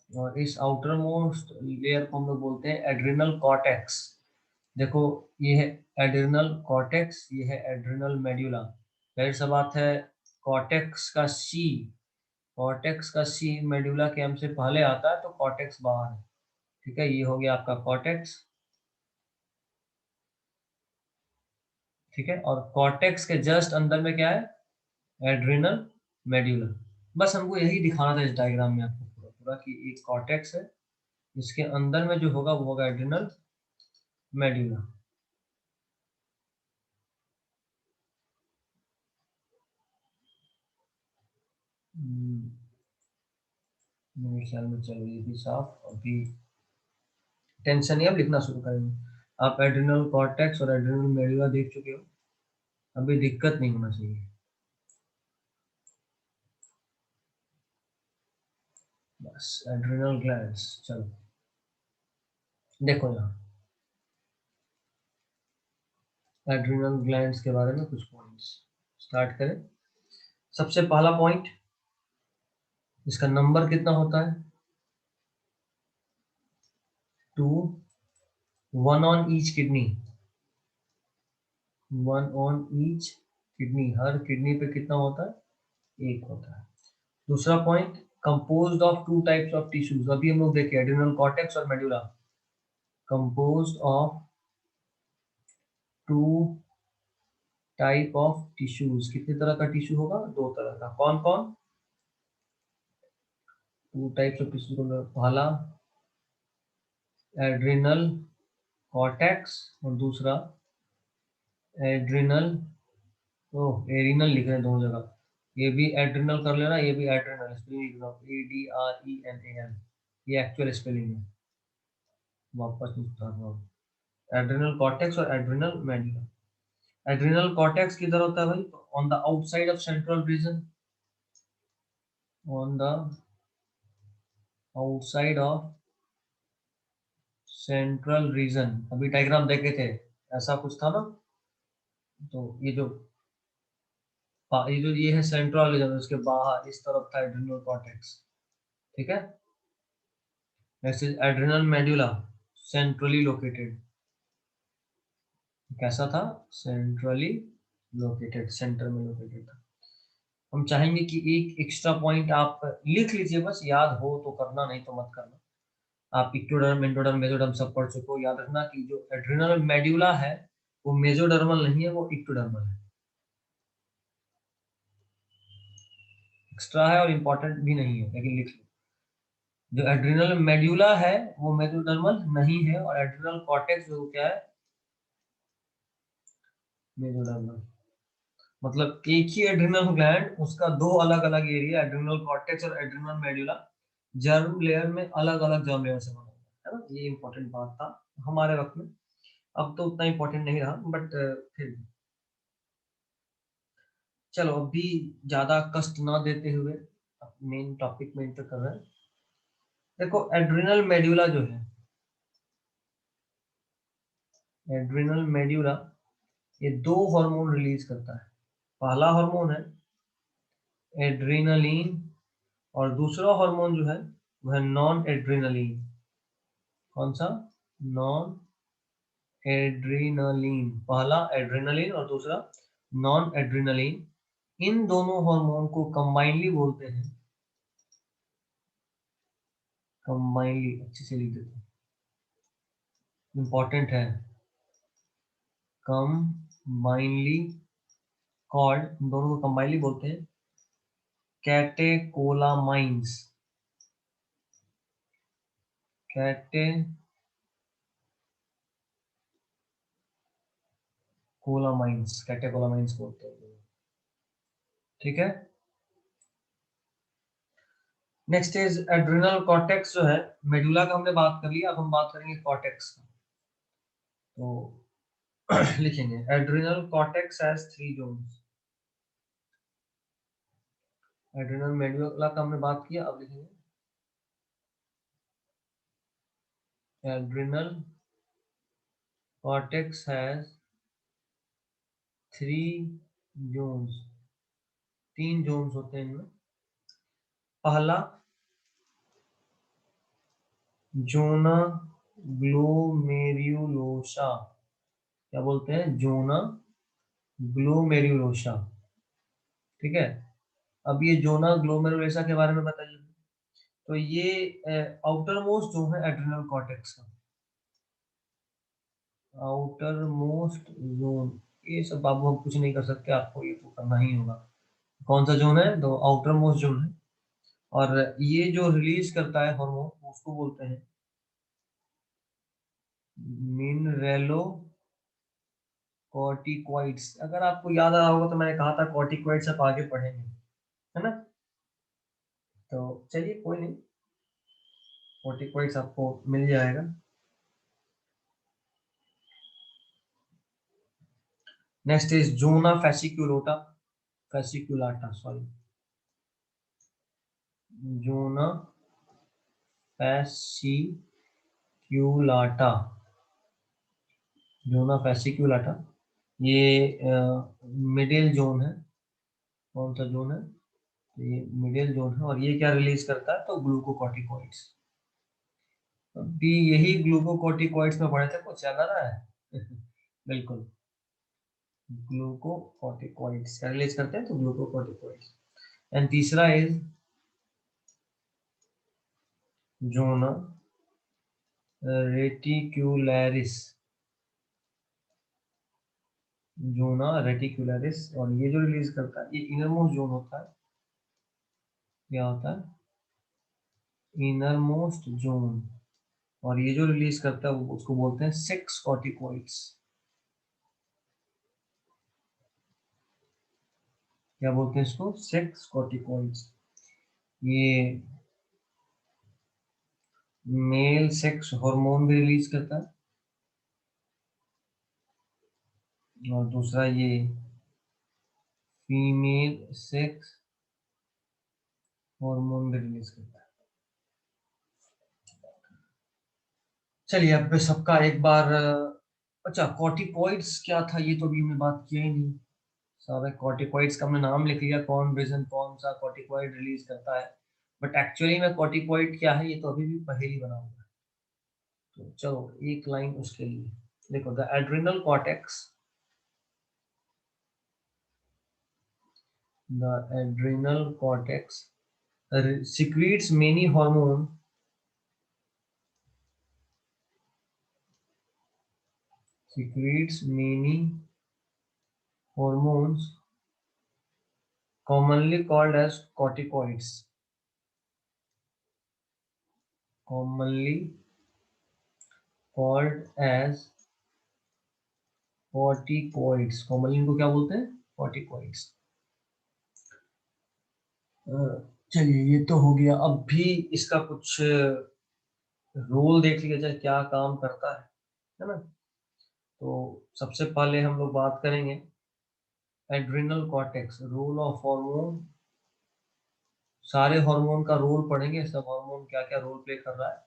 और इस आउटर मोस्ट लेयर को हम लोग बोलते हैं एड्रिनल कॉर्टेक्स। देखो ये है एड्रिनल कॉर्टेक्स, ये है एड्रिनल मेड्यूला। जाहिर सा बात है कॉर्टेक्स का सी, कॉर्टेक्स का सी मेड्यूला के एम से पहले आता है तो कॉर्टेक्स बाहर है, ठीक है, ये हो गया आपका कॉर्टेक्स, ठीक है। और कॉर्टेक्स के जस्ट अंदर में क्या है, एड्रिनल मेड्यूला। बस हमको यही दिखाना था इस डायग्राम में आपको पूरा पूरा कि एक कॉर्टेक्स है, इसके अंदर में जो होगा वो होगा एड्रिनल मेड्यूला। मेरे ख्याल में चल रही थी साफ, अभी टेंशन नहीं, अब लिखना शुरू करेंगे। आप एड्रिनल कॉर्टेक्स और एड्रिनल मेडुला देख चुके हो, अभी दिक्कत नहीं होना चाहिए। बस एड्रिनल ग्लैंड्स, चलो देखो यहाँ एड्रिनल ग्लैंड्स के बारे में कुछ पॉइंट्स स्टार्ट करें। सबसे पहला पॉइंट, इसका नंबर कितना होता है? 2, 1 on each kidney, 1 on each kidney, her kidney पे कितना होता है? 1 होता है। दूसरा point, composed of 2 types of tissues, अभी हम लोग देखे एड्रिनल कॉर्टेक्स और medulla, composed of 2 type of tissues. कितने तरह का टिश्यू होगा? 2 तरह का। कौन कौन? 2 टाइप्स ऑफ टिश्यू, पहला एड्रिनल कॉर्टेक्स और दूसरा एड्रिनल, ओह एरिनल लिख रहे हैं दोनों जगह, ये भी एड्रिनल कर लेना, ये भी एड्रिनल, स्पेलिंग लिख रहा हूँ ADRENAL, ये एक्चुअल स्पेलिंग है, वापस नहीं सुधार रहा हूँ। एड्रिनल कॉर्टेक्स और एड्रिनल मेडुला। एड्रिनल कॉर्टेक्स किधर होता है भाई? On the outside of central region, on the outside of central region, अभी डायग्राम देखे थे, ऐसा कुछ था ना। तो ये है सेंट्रल रीजन, उसके बाहर इस तरफ था एड्रिनल कॉर्टेक्स, ठीक है। Next is adrenal medulla, centrally located. कैसा था? सेंट्रली लोकेटेड, सेंटर में लोकेटेड था। हम चाहेंगे कि एक एक्स्ट्रा पॉइंट आप लिख लीजिए, बस याद हो तो करना, नहीं तो मत करना। आप इक्टोडर्म, एंडोडर्म, मेसोडर्म सब पढ़ चुके हो, याद रखना कि जो एड्रिनल मेडुला है वो मेसोडर्मल नहीं है, वो इक्टोडर्मल है। एक्स्ट्रा है और इम्पोर्टेंट भी नहीं है, लेकिन लिख लो। जो एड्रिनल मेडुला है वो मेसोडर्मल नहीं है, और एड्रिनल कॉर्टेक्स जो क्या है? मेसोडर्मल। मतलब एक ही एड्रिनल ग्लैंड, उसका दो अलग अलग एरिया, एड्रिनल कॉर्टेक्स और एड्रिनल मेडुला, जर्म लेयर में अलग अलग जर्म लेयर से बना हुआ है ना। ये इंपॉर्टेंट बात था हमारे वक्त में, अब तो उतना इंपॉर्टेंट नहीं रहा, बट फिर भी। चलो अभी ज्यादा कष्ट ना देते हुए मेन टॉपिक में एंटर कर रहे हैं। देखो एड्रिनल मेडुला जो है, एड्रिनल मेडुला ये 2 हार्मोन रिलीज करता है। पहला हार्मोन है एड्रेनालिन, और दूसरा हार्मोन जो है वो है नॉन एड्रेनालिन। कौन सा? Non adrenaline. पहला एड्रेनालिन और दूसरा नॉन एड्रेनालिन। इन दोनों हार्मोन को कंबाइनली बोलते हैं, कंबाइनली, अच्छे से लिख देते हैं, इंपॉर्टेंट है, कंबाइनली कॉल्ड, इन दोनों को कंबाइनली बोलते हैं कैटेकोलामाइंस। कैटेकोलामाइंस बोलते हैं, ठीक है। नेक्स्ट इज एड्रिनल कॉर्टेक्स जो है, मेडुला का हमने बात कर लिया, अब हम बात करेंगे कॉर्टेक्स का। तो लिखेंगे adrenal cortex has 3 zones. Adrenal medulla का हमने बात किया, अब लिखेंगे adrenal cortex has 3 zones. 3 zones होते हैं इनमें। पहला जोना ग्लोमेरुलोसा, क्या बोलते हैं? जोना ग्लोमेरुलोसा, ठीक है। अब ये जोना ग्लोमेरुलोसा के बारे में बताइए। तो ये आउटर मोस्ट जोन है एड्रिनल कॉर्टेक्स का, आउटर मोस्ट जोन। ये सब बाबू हम कुछ नहीं कर सकते, आपको ये तो करना ही होगा। कौन सा जोन है? तो आउटर मोस्ट जोन है, और ये जो रिलीज करता है हार्मोन उसको बोलते हैं मिनरेलो कॉर्टिकॉइड्स। अगर आपको याद आ रहा होगा तो मैंने कहा था कॉर्टिकॉइड्स आप आगे पढ़ेंगे, है ना। तो चलिए कोई नहीं, कॉर्टिकॉइड्स आपको मिल जाएगा। नेक्स्ट इज जोना फैसिक्युलोटा, फैसिक्युलाटा सॉरी, जोना फैसिक्युलाटा, जोना फैसिक्युलाटा, ये मिडिल जोन है। कौन सा जोन है? तो ये मिडिल जोन है, और ये क्या रिलीज करता है? तो ग्लूकोकॉर्टिकॉइड्स। अभी यही ग्लूकोकॉर्टिकॉइड्स में पढ़े थे, कुछ याद आ रहा है? बिल्कुल, ग्लूकोकॉर्टिकॉइड्स क्या रिलीज करते हैं? तो ग्लूकोकॉर्टिकॉइड्स। एंड तीसरा इज जोना रेटिक्युलरिस, जोना रेटिक्युलरिस, और ये जो रिलीज करता है ये इनर मोस्ट जोन होता है। क्या होता है? Inner most zone. और ये जो रिलीज करता है वो उसको बोलते हैं सिक्स कॉर्टिकॉइड्स। क्या बोलते हैं इसको? Six corticoids. ये मेल सेक्स हार्मोन भी रिलीज करता है, और दूसरा ये फीमेल सेक्स हार्मोन भी रिलीज करता है। चलिए अब सबका एक बार अच्छा, कॉर्टिकॉइड्स क्या था ये तो अभी हमने बात किया ही नहीं। सारे कॉर्टिकॉइड्स का हमने नाम लिख लिया, कौन रीजन कौन सा कॉर्टिकॉइड रिलीज करता है, बट एक्चुअली में कॉर्टिकॉइड क्या है ये तो अभी भी पहेली बना हुआ है। तो चलो एक लाइन उसके लिए देखो, the adrenal cortex, the adrenal cortex secretes many hormone, secretes many hormones commonly called as corticoids, commonly called as corticoids, commonly इनको क्या बोलते हैं? corticoids। चलिए ये तो हो गया, अब भी इसका कुछ रोल देख लिया जाए, क्या काम करता है ना? तो सबसे पहले हम लोग बात करेंगे adrenal cortex, role of hormone. सारे हार्मोन का रोल पढ़ेंगे, सब हार्मोन क्या क्या रोल प्ले कर रहा है।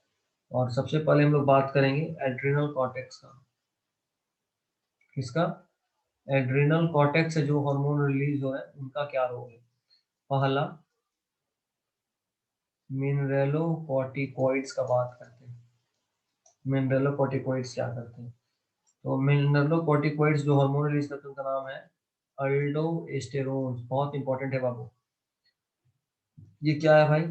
और सबसे पहले हम लोग बात करेंगे एड्रिनल कॉर्टेक्स का। किसका? एड्रिनल कॉर्टेक्स से जो हार्मोन रिलीज हो रहे हैं उनका क्या रोल है। पहला, मिनरेलोकॉर्टिकॉइड्स का बात करते हैं। मिनरेलोकॉर्टिकॉइड्स क्या करते हैं? तो मिनरेलोकॉर्टिकॉइड्स जो हार्मोन रिलीज करते हैं उनका नाम है अल्डोस्टेरोन। बहुत इंपॉर्टेंट है बाबू। ये क्या है भाई?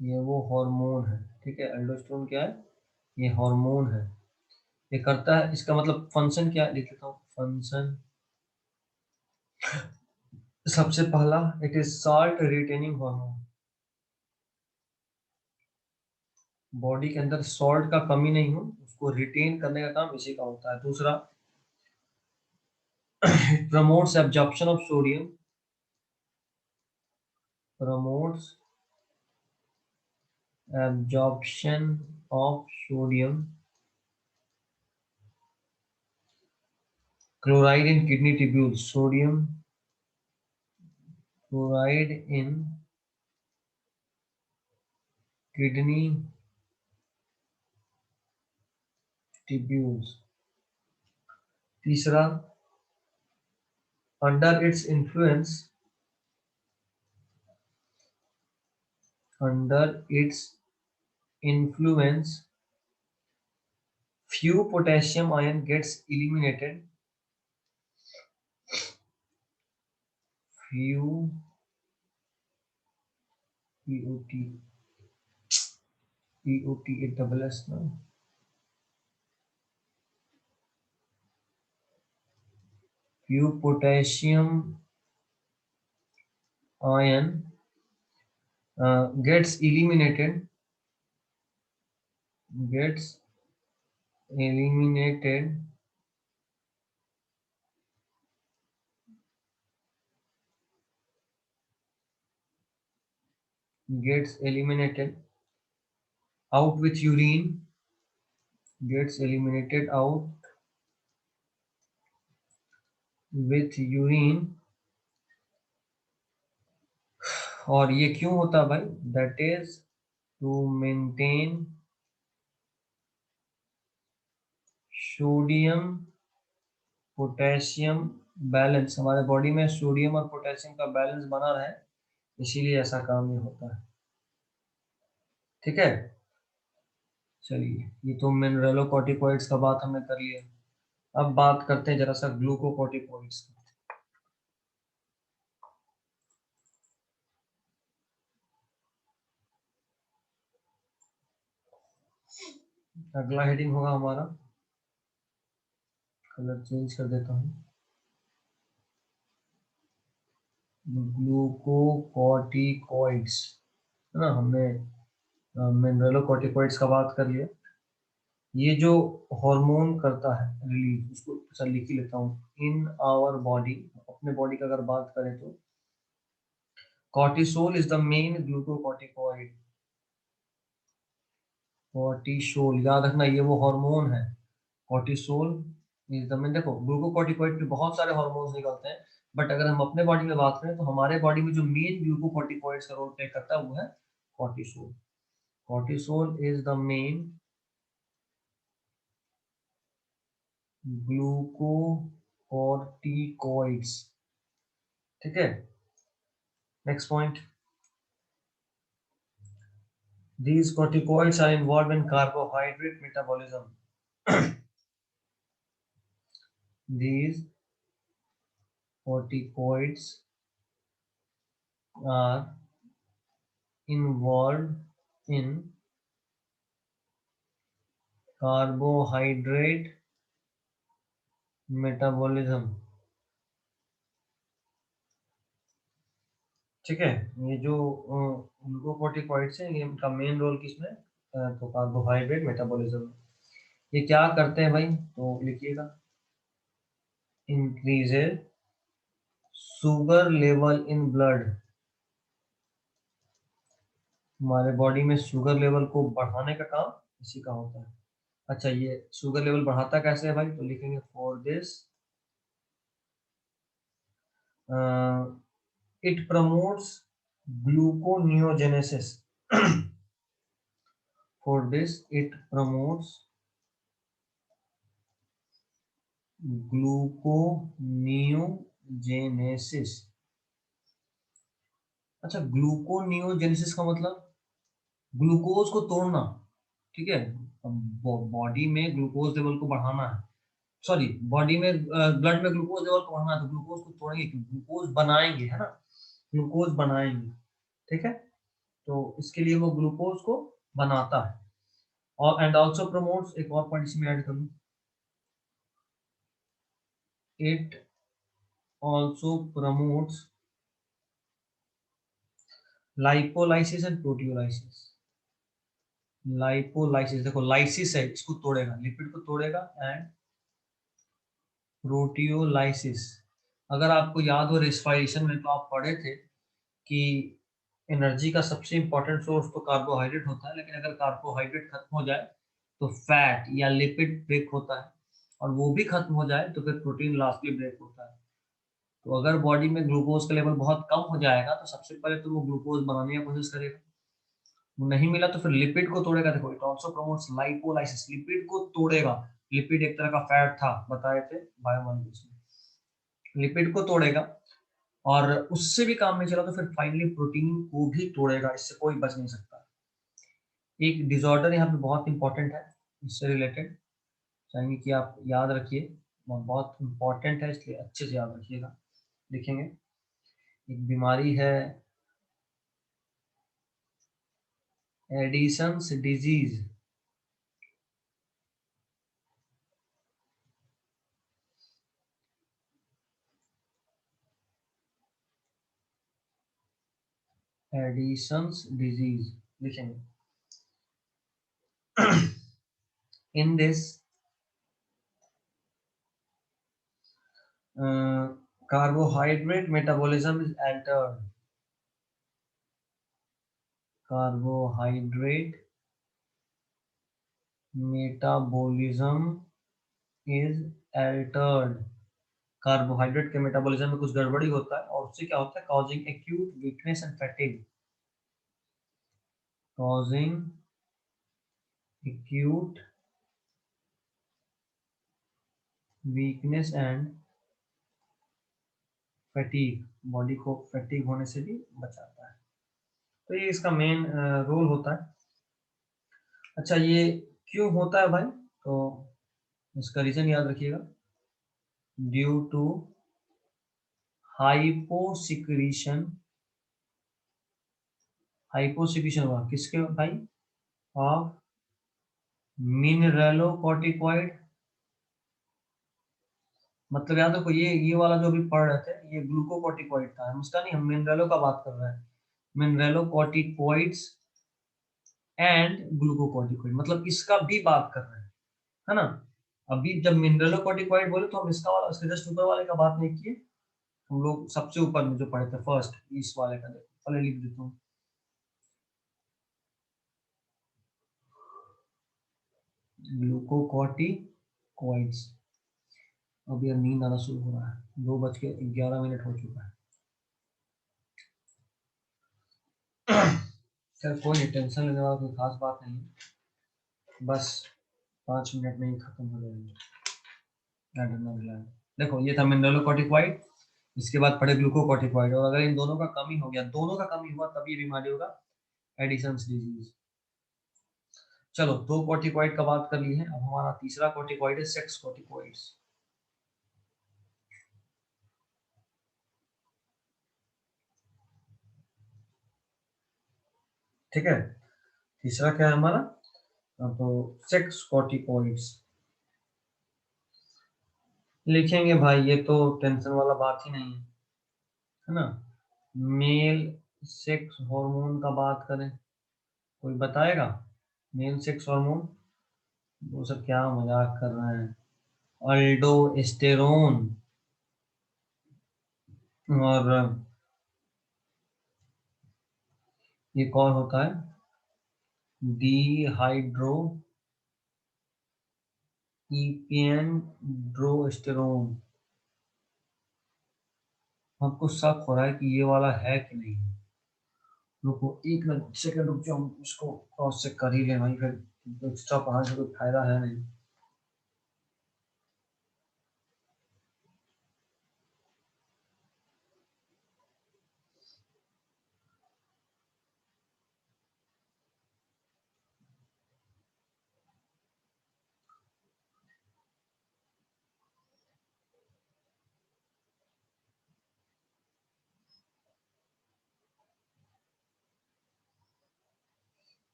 ये वो हार्मोन है, ठीक है। अल्डोस्टेरोन क्या है? ये हार्मोन है। ये करता है, इसका मतलब फंक्शन क्या है लिख लेता हूँ, फंक्शन। सबसे पहला, it is salt retaining hormone. Body के अंदर सॉल्ट का कमी नहीं हो उसको रिटेन करने का काम इसी का होता है। दूसरा, it promotes absorption of sodium, promotes absorption of sodium chloride in kidney tubules, sodium chloride in kidney tubules. तीसरा, under its influence, under its influence few potassium ion gets eliminated, few POT, POT it double S now, few potassium ion gets eliminated, gets eliminated gets eliminated out with urine, gets eliminated out with urine। और ये क्यों होता भाई? That is to maintain sodium potassium balance. हमारे body में sodium और potassium का balance बना रहे, इसीलिए ऐसा काम ये होता है। ठीक है, चलिए ये तो मिनरलोकॉर्टिकॉइड्स का बात हमने कर लिया। अब बात करते हैं जरा सा ग्लूकोकॉर्टिकॉइड्स की। अगला हेडिंग होगा हमारा, कलर चेंज कर देता हूँ, ग्लूकोकॉर्टिकॉइड्स, है ना। हमने मिनरलोकॉर्टिकॉइड्स का बात कर लिया। ये जो हार्मोन करता है रिलीज, उसको अच्छा लिख ही लेता हूँ। इन आवर बॉडी, अपने बॉडी का अगर बात करें तो cortisol is the main glucocorticoid. Cortisol याद रखना, ये वो हार्मोन है। Cortisol is the main. देखो ग्लूकोकॉर्टिकॉइड पे बहुत सारे हार्मोन्स निकलते हैं, बट अगर हम अपने बॉडी में बात करें तो हमारे बॉडी में जो मेन ग्लूकोकॉर्टिकॉइड्स का रोल प्ले करता है वो है cortisol. Cortisol is the main glucocorticoids. ठीक है, next point. These corticoids are involved in carbohydrate metabolism. These corticoids are involved in carbohydrate metabolism. ठीक है, ये जो ग्लूकोकॉर्टिकॉइड्स हैं, ये इनका मेन रोल किसमें तो कार्बोहाइड्रेट मेटाबॉलिज्म। ये क्या करते हैं भाई, तो लिखिएगा, increases sugar level in blood. हमारे बॉडी में शुगर लेवल को बढ़ाने का काम इसी का होता है। अच्छा, ये शुगर लेवल बढ़ाता कैसे है भाई, तो लिखेंगे for this it promotes gluconeogenesis. For this it promotes gluconeogenesis. अच्छा, ग्लूकोनियोजेनेसिस का मतलब ग्लूकोज को तोड़ना। ठीक है, बॉडी में ग्लूकोज लेवल को बढ़ाना है, सॉरी बॉडी में ब्लड में ग्लूकोज लेवल को बढ़ाना है, तो ग्लूकोज को तोड़ेंगे क्यों? ग्लूकोज बनाएंगे, है ना, ग्लूकोज बनाएंगे। ठीक है, तो इसके लिए वो ग्लूकोज को बनाता है। और एंड आल्सो प्रमोट्स, एक और पॉइंट इसमें ऐड करूं, it also promotes lipolysis and proteolysis. Lipolysis, देखो लाइसिस है, इसको तोड़ेगा, लिपिड को तोड़ेगा, एंड प्रोटियोलाइसिस। अगर आपको याद हो रेस्पिरेशन में, तो आप पढ़े थे कि एनर्जी का सबसे इंपॉर्टेंट सोर्स तो कार्बोहाइड्रेट होता है, लेकिन अगर कार्बोहाइड्रेट खत्म हो जाए तो फैट या लिपिड ब्रेक होता है, और वो भी खत्म हो जाए तो फिर प्रोटीन लास्टली ब्रेक होता है। तो अगर बॉडी में ग्लूकोज का लेवल बहुत कम हो जाएगा तो सबसे पहले तो वो ग्लूकोज बनाने की कोशिश करेगा, वो नहीं मिला तो फिर लिपिड को तोड़ेगा। देखो it also promotes lipolysis, lipid को तोड़ेगा। लिपिड एक तरह का फैट था, बताए थे बायोमॉलिक्यूल्स में। लिपिड को तोड़ेगा, और उससे भी काम नहीं चला तो फिर फाइनली प्रोटीन को भी तोड़ेगा, इससे कोई बच नहीं सकता। एक डिसऑर्डर यहाँ पे बहुत इंपॉर्टेंट है, इससे रिलेटेड चाहेंगे कि आप याद रखिए, और बहुत इंपॉर्टेंट है, इसलिए अच्छे से याद रखिएगा। लिखेंगे, एक बीमारी है एडिसन्स डिजीज। एडिसन्स डिजीज लिखेंगे। In this carbohydrate metabolism is altered, carbohydrate metabolism is Altered. Carbohydrate के मेटाबॉलिज्म में कुछ गड़बड़ी होता है और उससे क्या होता है, causing acute weakness and fatigue. Causing acute weakness and fatigue, body को फैटिग होने से भी बचाता है। तो ये इसका मेन रोल होता है। अच्छा, ये क्यों होता है भाई, तो इसका रीजन याद रखिएगा, ड्यू टू हाइपोसिक्रीशन। हाइपोसिक्रीशन हुआ किसके भाई, ऑफ मिनरलोकॉर्टिकॉइड। मतलब याद रखो, ये वाला जो भी पढ़ रहे थे ये ग्लूकोकॉर्टिकॉइड था, हम उसका नहीं, हम मिनरलो का बात कर रहे हैं। मिनरलोकॉर्टिकॉइड्स एंड ग्लूकोकॉर्टिकॉइड, मतलब इसका भी बात कर रहे हैं, है ना। अभी जब मिनरलोकॉर्टिकॉइड बोले तो हम इसका वाला, इसके जस्ट ऊपर वाले का बात नहीं किए हम लोग, सबसे ऊपर में जो पढ़े थे फर्स्ट, इस वाले का देखो, पहले लिख देता हूँ। ग्लूकोकॉर्टिकॉइड्स। अब यार नींद आना शुरू हो रहा है, 2:11 हो चुका है। सर कोई नहीं, टेंशन लेने वाला कोई खास बात नहीं है, बस 5 मिनट में ही खत्म हो जाएगा। देखो ये था मिनरलोकॉर्टिकॉइड, इसके बाद पढ़े ग्लूकोकॉर्टिकॉइड, और अगर इन दोनों का कमी हो गया, दोनों का कमी हुआ तब ये बीमारी होगा एडिसन्स डिजीज। चलो, 2 कॉर्टिकॉइड का बात कर ली है, अब हमारा तीसरा कॉर्टिकॉइड है सेक्स कॉर्टिकॉइड्स। ठीक है, तीसरा क्या है हमारा, तो सेक्स कॉर्टिकॉइड्स लिखेंगे भाई, ये तो टेंशन वाला बात ही नहीं है ना। मेल सेक्स हार्मोन का बात करें, कोई बताएगा मेल सेक्स हार्मोन, वो सब क्या मजाक कर रहे हैं। अल्डोस्टेरोन, और ये कौन होता है, डीहाइड्रो ईपीएनड्रोस्टेरोन। हमको शक हो रहा है कि ये वाला है कि नहीं। रुको एक मिनट, सेकंड रुक जाओ, हम इसको क्रॉस चेक कर ही ले भाई, फिर एक्स्ट्रा पढ़ाने से कोई फायदा है नहीं।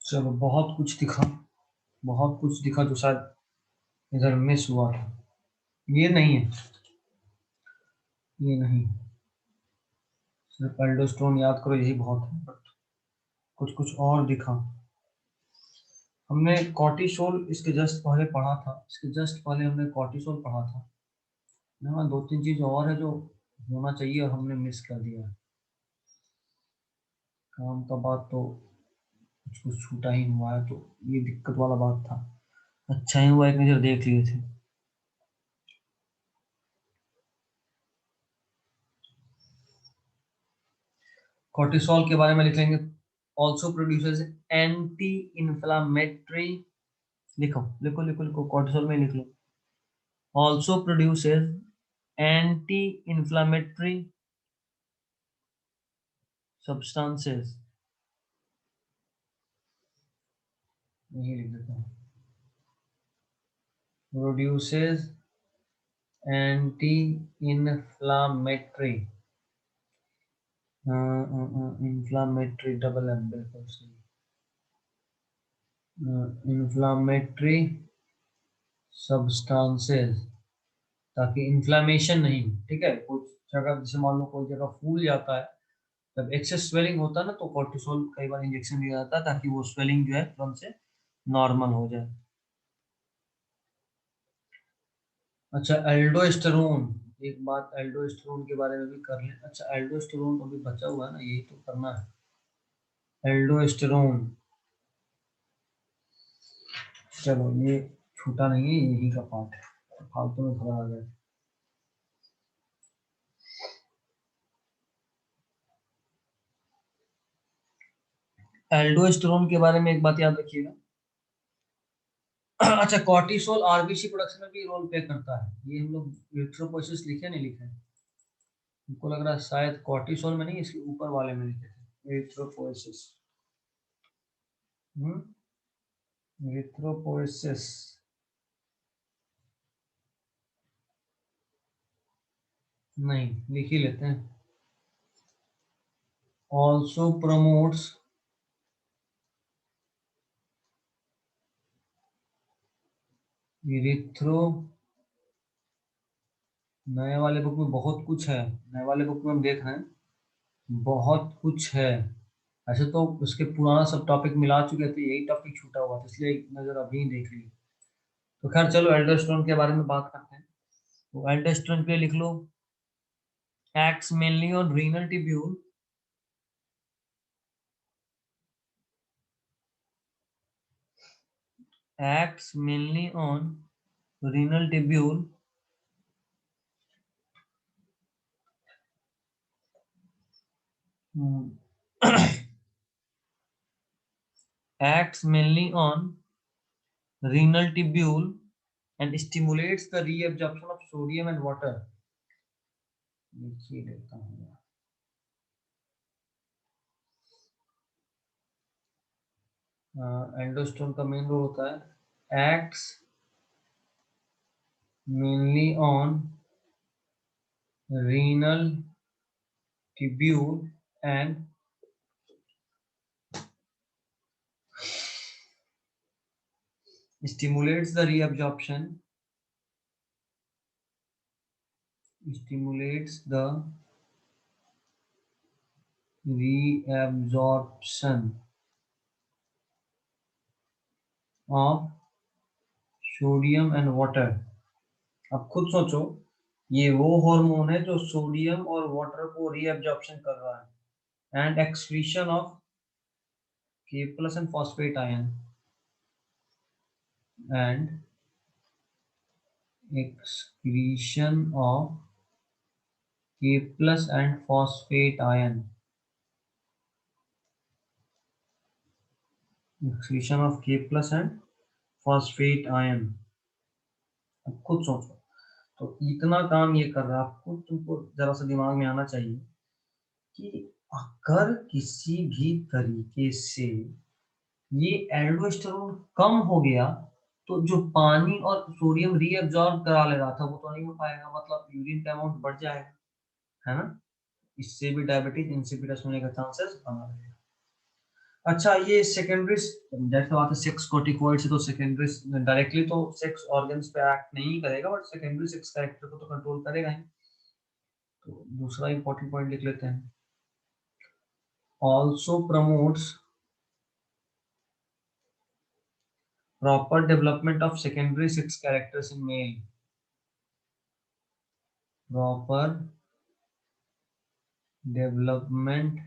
चलो, बहुत कुछ दिखा, बहुत कुछ दिखा जो शायद इधर मिस हुआ था। ये नहीं है, ये नहीं, सिर्फ एल्डोस्टेरोन याद करो यही बहुत है, बट कुछ कुछ और दिखा। हमने कॉर्टिसोल इसके जस्ट पहले पढ़ा था, इसके जस्ट पहले हमने कॉर्टिसोल पढ़ा था। हाँ, 2-3 चीज और है जो होना चाहिए और हमने मिस कर दिया। काम का बात तो कुछ कुछ छूटा ही हुआ है, तो ये दिक्कत वाला बात था। अच्छा ही हुआ एक नजर देख लिए थे। कॉर्टिसोल के बारे में लिख लेंगे, ऑल्सो प्रोड्यूसेस एंटी इंफ्लामेटरी। लिखो लिखो लिखो लिखो, कॉर्टिसोल में लिख लो, also produces anti inflammatory substances. यही लिख देता हूँ, produces anti inflammatory, inflammatory double M, बिल्कुल सही, इन्फ्लामेटरी सब्सटेंसेस, ताकि इन्फ्लामेशन नहीं हो। ठीक है, कुछ जगह जैसे मान लो कोई जगह फूल जाता है जब एक्सेस स्वेलिंग होता है ना तो कोर्टिसोल कई बार इंजेक्शन दिया जाता है ताकि वो स्वेलिंग जो है तुरंत से नॉर्मल हो जाए। अच्छा, एल्डोस्टेरोन, एक बात एल्डोस्टेरोन के बारे में भी कर लें। अच्छा, एल्डोस्टेरोन अभी बचा हुआ है ना, यही तो करना है। एल्डोस्टेरोन, चलो ये छूटा नहीं है, यही का पार्ट है, फालतू में थोड़ा आ गया। एल्डोस्टेरोन के बारे में एक बात याद रखिएगा। अच्छा, कॉर्टिसोल आरबीसी प्रोडक्शन में भी रोल प्ले करता है। ये हम लोग इरिथ्रोपोइसिस लिखे नहीं लिखे, हमको लग रहा है शायद कॉर्टिसोल में नहीं, इसके ऊपर वाले में लिखे थे, इरिथ्रोपोइसिस। इरिथ्रोपोइसिस, नहीं लिख ही लेते हैं। ऑल्सो प्रमोट्स इरिथ्रो, नए वाले बुक में बहुत कुछ है, नए वाले बुक में हम देख रहे हैं बहुत कुछ है। ऐसे तो उसके पुराना सब टॉपिक मिला चुके थे, यही टॉपिक छूटा हुआ था, इसलिए एक नजर अभी ही देख ली। तो खैर चलो एल्डोस्टेरोन के बारे में बात करते हैं। तो एल्डोस्टेरोन पे लिख लो, acts mainly on renal tubule, acts mainly on renal tubule hmm, acts mainly on renal tubule and stimulates the reabsorption of sodium and water। लिखिए देता हूँ। एंडोस्टोन का मेन रोल होता है, acts mainly on renal tubule and stimulates the reabsorption, stimulates the reabsorption of sodium and water. अब खुद सोचो, ये वो हार्मोन है जो सोडियम और वाटर को रीअब्जॉर्प्शन कर रहा है, and excretion of K plus and phosphate ion, and excretion of K plus and phosphate ion, excretion of K plus and phosphate ion. अब खुद सोचो, तो इतना काम ये कर रहा है, आपको तुमको जरा सा दिमाग में आना चाहिए कि अगर किसी भी तरीके से ये एल्डोस्टेरोन कम हो गया तो जो पानी और सोडियम रीअब्सॉर्ब करा ले रहा था वो तो नहीं हो पाएगा, मतलब यूरिन का अमाउंट बढ़ जाएगा, है ना। इससे भी डायबिटीज इंसिपिडस होने का चांसेस बना रहेगा। अच्छा, ये सेकेंडरी, जैसे बात है सेक्स कोर्टिकोइड से, तो सेकेंडरी डायरेक्टली तो सेक्स ऑर्गन्स पे एक्ट नहीं करेगा, बट सेकेंडरी सेक्स कैरेक्टर को तो कंट्रोल करेगा ही। तो दूसरा इंपॉर्टेंट पॉइंट लिख लेते हैं, also promotes proper development of secondary sex characters in male, proper development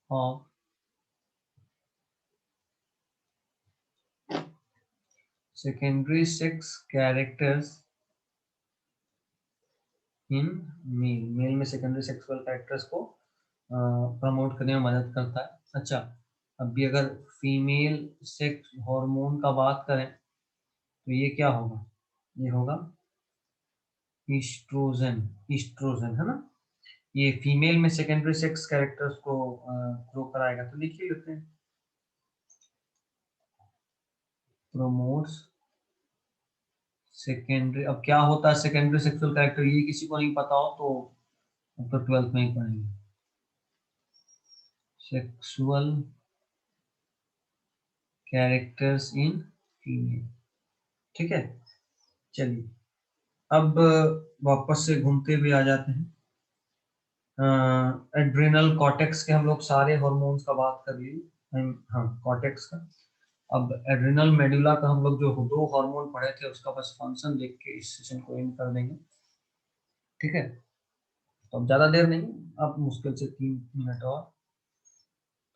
of secondary sex characters in male, male में सेकेंडरी सेक्सुअल कैरेक्टर्स को प्रमोट करने में मदद करता है। अच्छा, अभी अगर फीमेल सेक्स हार्मोन का बात करें तो ये क्या होगा, ये होगा ईस्ट्रोजन, ईस्ट्रोजन है ना। ये फीमेल में सेकेंडरी सेक्स कैरेक्टर्स को ग्रो कराएगा, तो लिखिए लेते हैं, प्रोमोट्स सेकेंडरी। अब क्या होता है सेकेंडरी सेक्सुअल कैरेक्टर, ये किसी को नहीं पता हो तो अब तो 12th में ही पढ़ेंगे। सेक्सुअल कैरेक्टर्स इन फीमेल, ठीक है। चलिए अब वापस से घूमते हुए आ जाते हैं। एड्रिनल कॉर्टेक्स के हम लोग सारे हॉर्मोन्स का बात कर लिए। हाँ, कॉर्टेक्स का। अब एड्रिनल मेडुला का हम लोग जो दो हार्मोन पढ़े थे उसका बस फंक्शन देख के इस सेशन को एंड कर देंगे, ठीक है। तो अब ज़्यादा देर नहीं, अब मुश्किल से 3 मिनट और।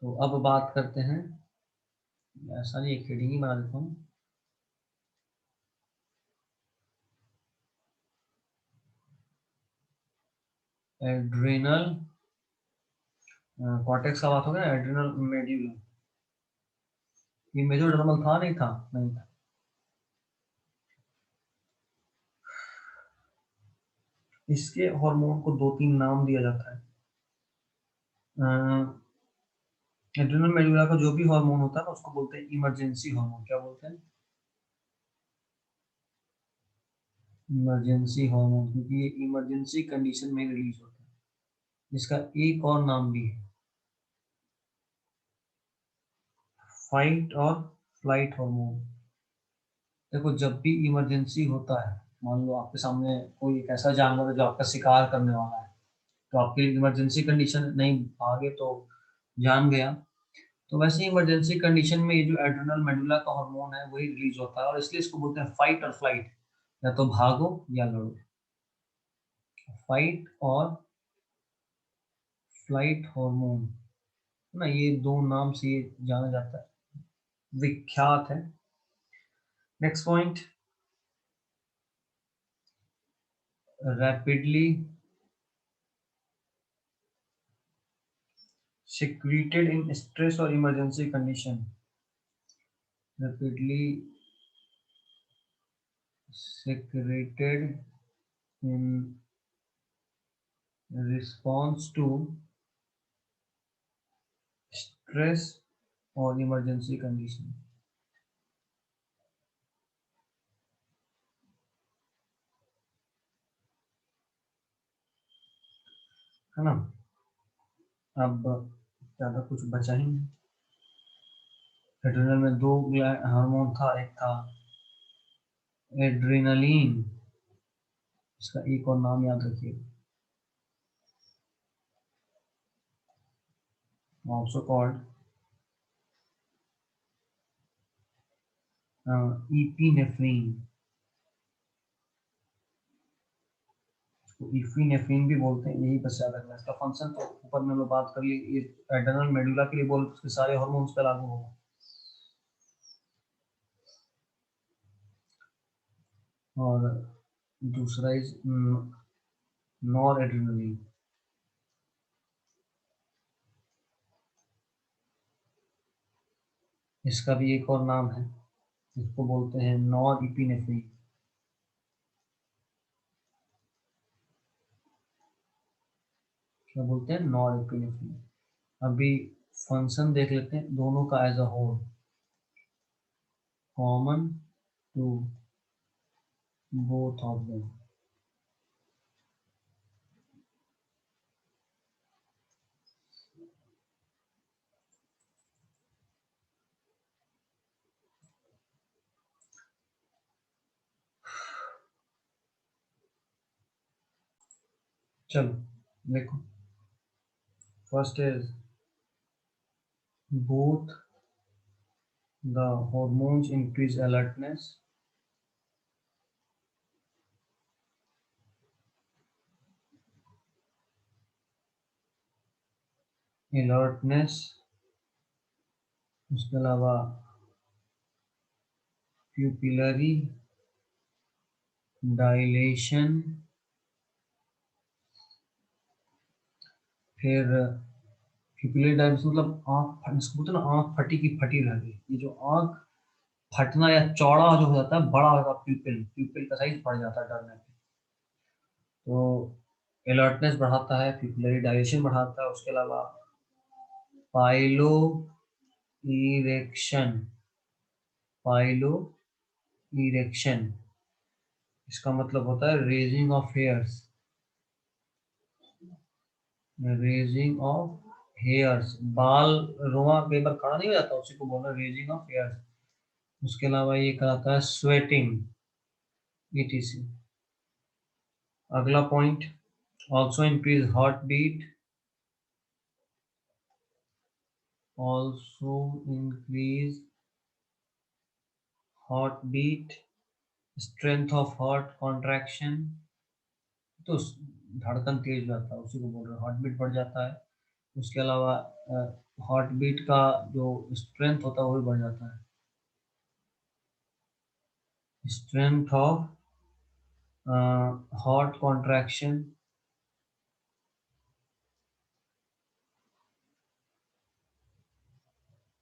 तो अब बात करते हैं, ऐसा नहीं, एक हेडिंग ही बना देता हूँ। एड्रिनल कॉर्टेक्स का बात हो गया, एड्रिनल मेड्यूला। ये मेसोडर्मल था, नहीं था? नहीं था। इसके हार्मोन को 2-3 नाम दिया जाता है। एड्रिनल मेडुला का जो भी हार्मोन होता है ना उसको बोलते हैं इमरजेंसी हार्मोन। क्या बोलते हैं? इमरजेंसी हार्मोन, क्योंकि ये इमरजेंसी कंडीशन में रिलीज होता है। इसका एक और नाम भी है, फाइट और फ्लाइट हार्मोन। देखो, जब भी इमरजेंसी होता है, मान लो आपके सामने कोई एक ऐसा जानवर है जो आपका शिकार करने वाला है, तो आपके लिए इमरजेंसी कंडीशन, नहीं भागे तो जान गया। तो वैसे ही इमरजेंसी कंडीशन में ये जो एड्रिनल मेडुला का हार्मोन है वही रिलीज होता है, और इसलिए इसको बोलते हैं फाइट और फ्लाइट, या तो भागो या लड़ो। फाइट और फ्लाइट हार्मोन ना, ये दो नाम से ये जाना जाता है, विख्यात है। Next point, rapidly secreted in stress or emergency condition, rapidly secreted in response to stress or emergency condition, है ना। अब ज़्यादा कुछ बचा ही नहीं। एड्रिनल में दो हार्मोन था, एक था एड्रिनलिन, इसका एक और नाम याद रखिए, ऑल्सो कॉल्ड इपिनेफ्रिन। इफिनेफ्रिन भी बोलते हैं, यही बस याद रखना। इसका फंक्शन तो ऊपर में मैं बात कर ली, ये एड्रिनल मेडुला के लिए बोल, उसके सारे हार्मोन्स पे लागू होगा। और दूसरा इज नॉर एड्रिनलिन। इसका भी एक और नाम है, इसको बोलते हैं नॉर इपिनेफ्रिन। क्या बोलते हैं? Nor epinephrine. अभी फंक्शन देख लेते हैं दोनों का as a whole, common to both of them. चलो देखो, first is both the hormones increase alertness, alertness, उसके अलावा pupillary dilation, फिर pupillary dilation मतलब आँख इसको बोलते हैं ना, आँख फटी की फटी रह गई। ये जो आँख फटना या चौड़ा जो हो जाता है, बड़ा हो जाता है, प्यूपिल प्यूपिल का साइज बढ़ जाता है डरने पे, तो अलर्टनेस बढ़ाता है, पिपुलरी डायलेशन बढ़ाता है। उसके अलावा पाइलो इरेक्शन, पाइलो इरेक्शन इसका मतलब होता है raising of hairs, raising of hairs, बाल, रोआ कई बार खड़ा नहीं हो जाता, उसी को बोलना रेजिंग ऑफ हेयर्स। उसके अलावा ये कराता है स्वेटिंग, ईटीसी। अगला point, also increase heartbeat, also increase heartbeat, strength of heart contraction, तो धड़कन तेज हो जाता है, उसी को बोल रहे हैं, हार्ट बीट बढ़ जाता है। उसके अलावा हार्ट बीट का जो स्ट्रेंथ होता है वो भी बढ़ जाता है, strength of heart contraction,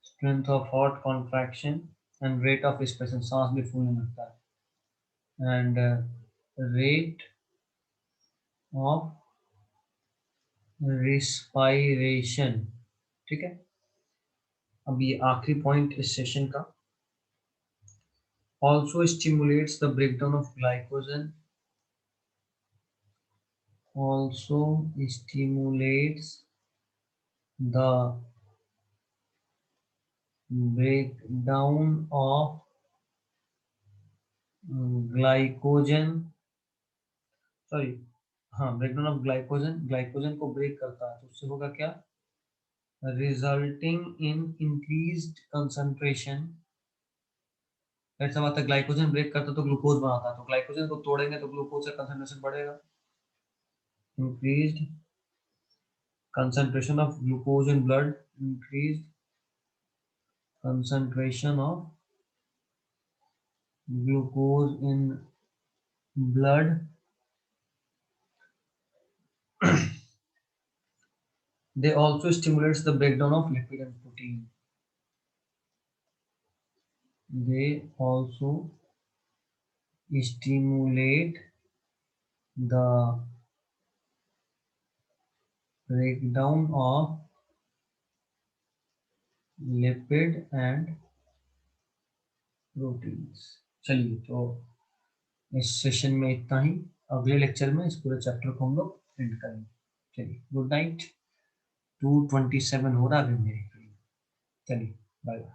strength of heart contraction and rate of expression, सांस भी फूलने लगता है, एंड रेट ऑफ रिस्पायरेशन। ठीक है, अब ये आखिरी पॉइंट इस सेशन का, also stimulates the breakdown of glycogen, also stimulates the breakdown of glycogen, sorry, हाँ, ब्रेकडाउन ऑफ ग्लाइकोजन, ग्लाइकोजन को ब्रेक करता है, तो उससे होगा क्या, रिजल्टिंग इन इंक्रीज्ड कंसंट्रेशन। ऐसा बात है, ग्लाइकोजन ब्रेक करता है तो ग्लूकोज बनाता है, तो ग्लाइकोजन को तोड़ेंगे तो ग्लूकोज का कंसंट्रेशन बढ़ेगा, increased concentration of glucose in blood, increased concentration of glucose in blood. They also stimulates the breakdown of lipid and protein. They also stimulate the breakdown of lipid and proteins. चलिए, तो इस session में इतना ही, अगले lecture में इस पूरे chapter को हम लोग एंड करेंगे। चलिए, गुड नाइट। 2:27 हो रहा है अभी मेरे, चलिए, बाय बाय।